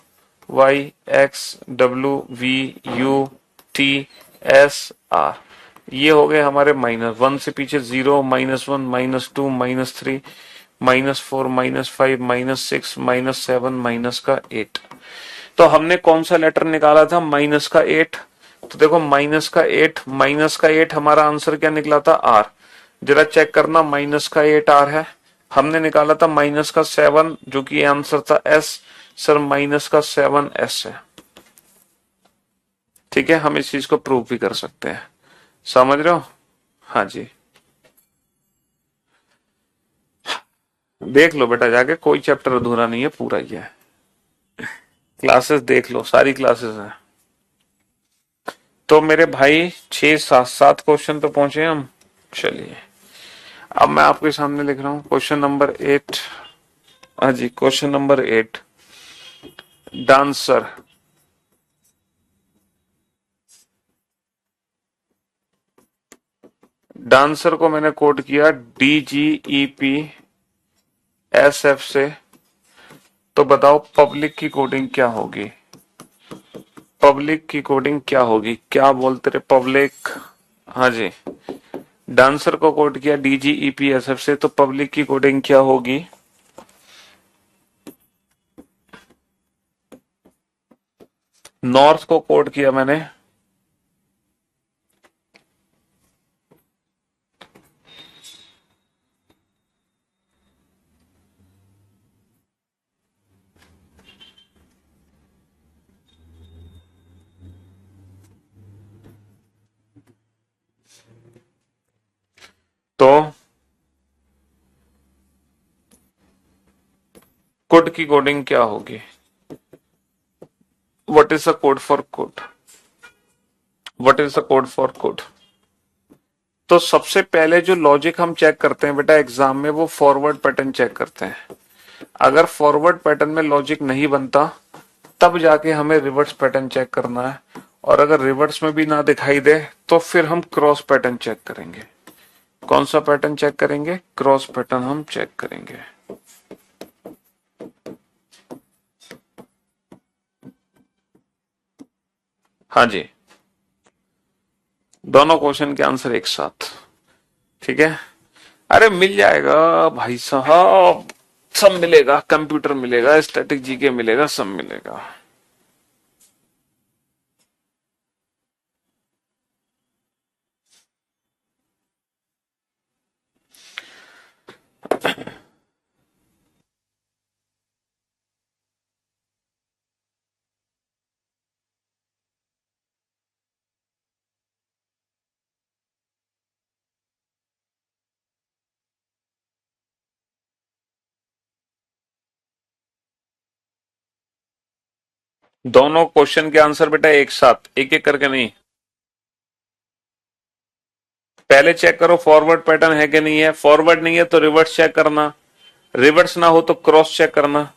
Y, X, W, V, U, T, S, R. ये हो गए हमारे माइनस। वन से पीछे 0, -1, -2, -3, -4, -5, -6, -7, माइनस का 8। तो हमने कौन सा लेटर निकाला था? माइनस का 8। तो देखो माइनस का 8 हमारा आंसर क्या निकला था? आर। जरा चेक करना, माइनस का 8 आर है। हमने निकाला था माइनस का 7, जो कि आंसर था एस। सर माइनस का 7 एस है। ठीक है, हम इस चीज को प्रूव भी कर सकते हैं। समझ रहे हो? हाँ जी, देख लो बेटा जाके, कोई चैप्टर अधूरा नहीं है, पूरा ही है। क्लासेस देख लो, सारी क्लासेस हैं। तो मेरे भाई 6 7 क्वेश्चन पे पहुंचे हम। चलिए, अब मैं आपके सामने लिख रहा हूं क्वेश्चन नंबर 8। हाँ जी, क्वेश्चन नंबर 8। डांसर। डांसर को मैंने कोड किया DGEPSF से। तो बताओ पब्लिक की कोडिंग क्या होगी? पब्लिक की कोडिंग क्या होगी? क्या बोलते रहे पब्लिक? हाँ जी, डांसर को कोड किया DGEPSF से, तो पब्लिक की कोडिंग क्या होगी? नॉर्थ को कोड किया मैंने। तो कोड की कोडिंग क्या होगी? What is the code for code? What is the code for code? तो सबसे पहले जो लॉजिक हम चेक करते हैं बेटा एग्जाम में, वो फॉरवर्ड पैटर्न चेक करते हैं। अगर फॉरवर्ड पैटर्न में लॉजिक नहीं बनता, तब जाके हमें रिवर्स पैटर्न चेक करना है। और अगर रिवर्स में भी ना दिखाई दे, तो फिर हम क्रॉस पैटर्न चेक करेंगे। कौन सा पैटर्न चेक करेंगे? क्रॉस पैटर्न हम चेक करेंगे। हाँ जी, दोनों क्वेश्चन के आंसर एक साथ। ठीक है, अरे मिल जाएगा भाई साहब, सब मिलेगा। कंप्यूटर मिलेगा, स्टैटिक जीके मिलेगा, सब मिलेगा। दोनों क्वेश्चन के आंसर बेटा एक साथ, एक एक करके नहीं। पहले चेक करो फॉरवर्ड पैटर्न है कि नहीं है। फॉरवर्ड नहीं है तो रिवर्स चेक करना। रिवर्स ना हो तो क्रॉस चेक करना।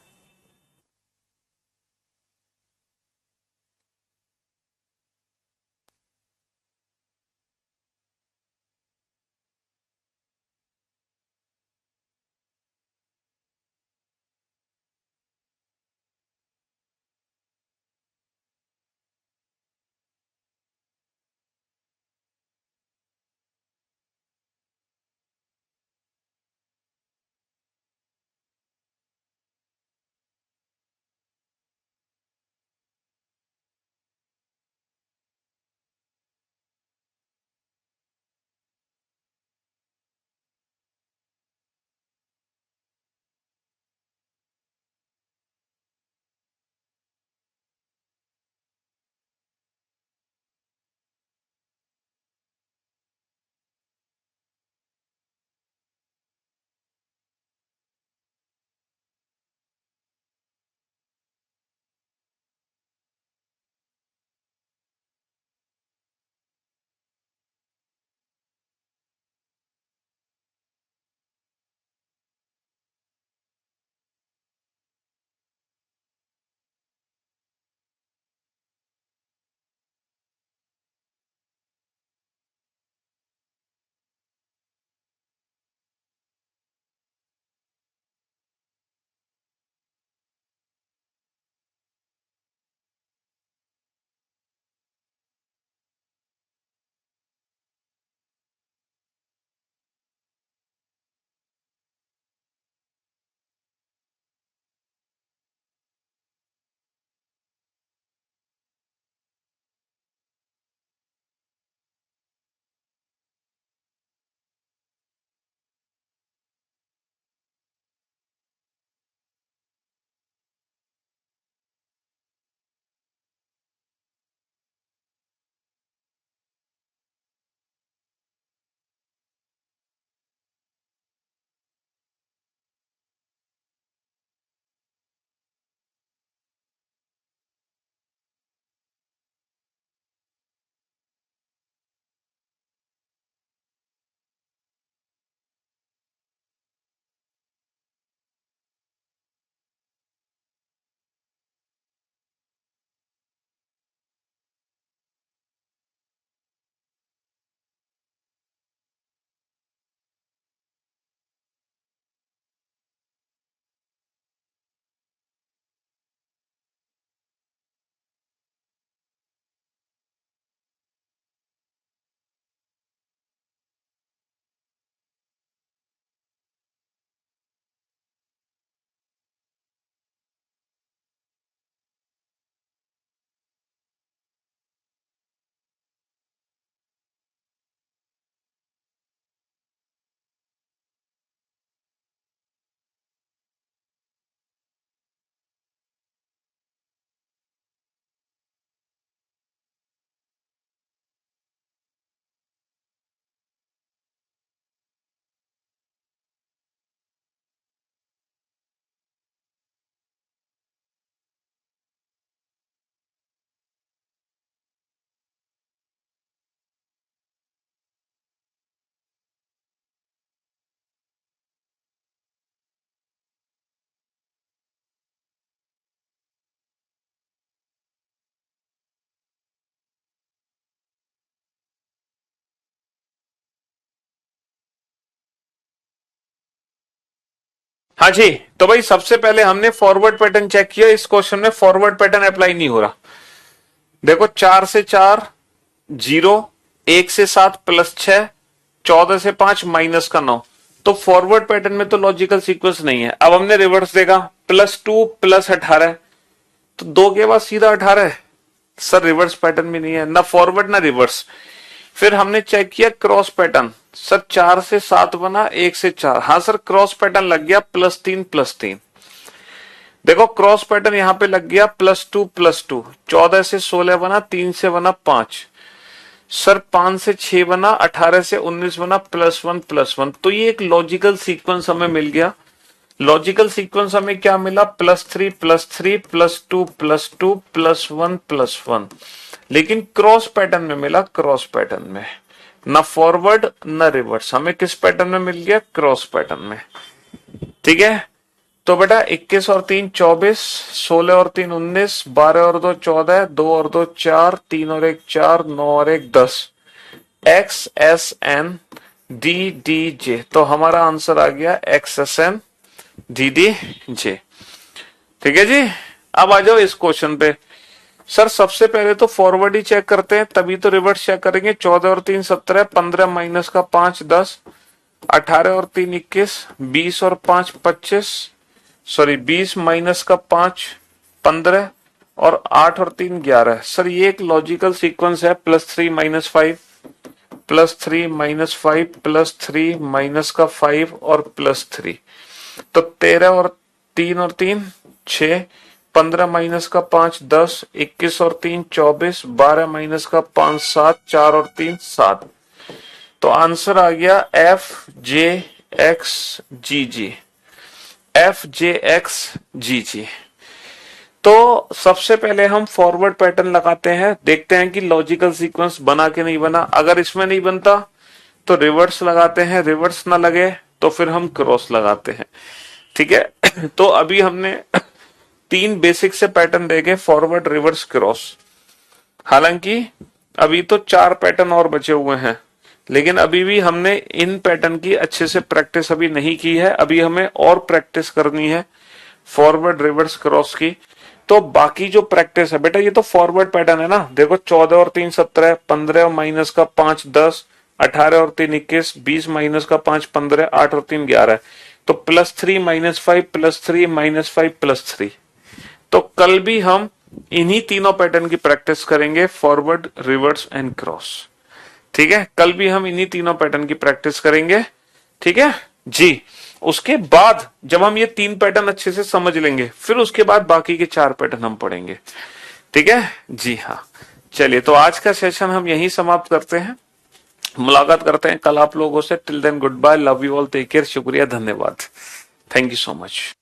हाँ जी, तो भाई सबसे पहले हमने फॉरवर्ड पैटर्न चेक किया। इस क्वेश्चन में फॉरवर्ड पैटर्न अप्लाई नहीं हो रहा। देखो 4 से 4 0, 1 से 7 +6, 14 से 5 -9। तो फॉरवर्ड पैटर्न में तो लॉजिकल सीक्वेंस नहीं है। अब हमने रिवर्स देखा, +2 +18, तो 2 के बाद सीधा 18 है। सर रिवर्स पैटर्न भी नहीं है, ना फॉरवर्ड ना रिवर्स। फिर हमने चेक किया क्रॉस पैटर्न, सर 4 से 7 बना, 1 से 4, हाँ सर क्रॉस पैटर्न लग गया +3 +3। देखो क्रॉस पैटर्न यहां पे लग गया +2 +2, 14 से 16 बना, 3 से बना 5, सर 5 से 6 बना, 18 से 19 बना, +1 +1। तो ये एक लॉजिकल सीक्वेंस हमें मिल गया। लॉजिकल सीक्वेंस हमें क्या मिला, +3 +3 +2 +2 +1 +1। लेकिन क्रॉस पैटर्न में मिला, क्रॉस पैटर्न में ना फॉरवर्ड ना रिवर्स, हमें किस पैटर्न में मिल गया, क्रॉस पैटर्न में। ठीक है, तो बेटा 21 और 3 24, 16 और 3 19, 12 और 2 14, 2 और 2 4, 3 और 1 4, 9 और 1 10, X S N D D J. तो हमारा आंसर आ गया X S N D D J. ठीक है जी, अब आ जाओ इस क्वेश्चन पे। सर सबसे पहले तो फॉरवर्ड ही चेक करते हैं, तभी तो रिवर्स चेक करेंगे। 14 और 3 17, 15 माइनस का 5 10, 18 और 3 21, 20 और 5 25, सॉरी 20 माइनस का 5 15, और 8 और 3 11। सर ये एक लॉजिकल सीक्वेंस है, +3 -5 +3 -5 +3 माइनस का 5 और +3। तो 13 और 3 और 3 6, 15 माइनस का 5 10, 21 और 3 24, 12 माइनस का 5 7, 4 और 3 7। तो आंसर आ गया FJXGG, FJXGG। तो सबसे पहले हम फॉरवर्ड पैटर्न लगाते हैं, देखते हैं कि लॉजिकल सीक्वेंस बना कि नहीं बना। अगर इसमें नहीं बनता तो रिवर्स लगाते हैं, रिवर्स ना लगे तो फिर हम क्रॉस लगाते हैं। ठीक है, तो अभी हमने 3 बेसिक से पैटर्न देखे, फॉरवर्ड रिवर्स क्रॉस। हालांकि अभी तो 4 पैटर्न और बचे हुए हैं, लेकिन अभी भी हमने इन पैटर्न की अच्छे से प्रैक्टिस अभी नहीं की है। अभी हमें और प्रैक्टिस करनी है फॉरवर्ड रिवर्स क्रॉस की। तो बाकी जो प्रैक्टिस है बेटा, ये तो फॉरवर्ड पैटर्न है ना। देखो 14 और 3 17, 15 और माइनस का 5 10, 18 और 3 21, 20 माइनस का 5 15, 8 और 3 11। तो +3 -5 +3 -5 +3। तो कल भी हम इन्हीं तीनों पैटर्न की प्रैक्टिस करेंगे, फॉरवर्ड रिवर्स एंड क्रॉस। ठीक है, कल भी हम इन्हीं तीनों पैटर्न की प्रैक्टिस करेंगे। ठीक है जी, उसके बाद जब हम ये 3 पैटर्न अच्छे से समझ लेंगे, फिर उसके बाद बाकी के 4 पैटर्न हम पढ़ेंगे। ठीक है जी हाँ, चलिए तो आज का सेशन हम यहीं समाप्त करते हैं। मुलाकात करते हैं कल आप लोगों से। Till then goodbye, love you all, take care, शुक्रिया, धन्यवाद, थैंक यू सो मच।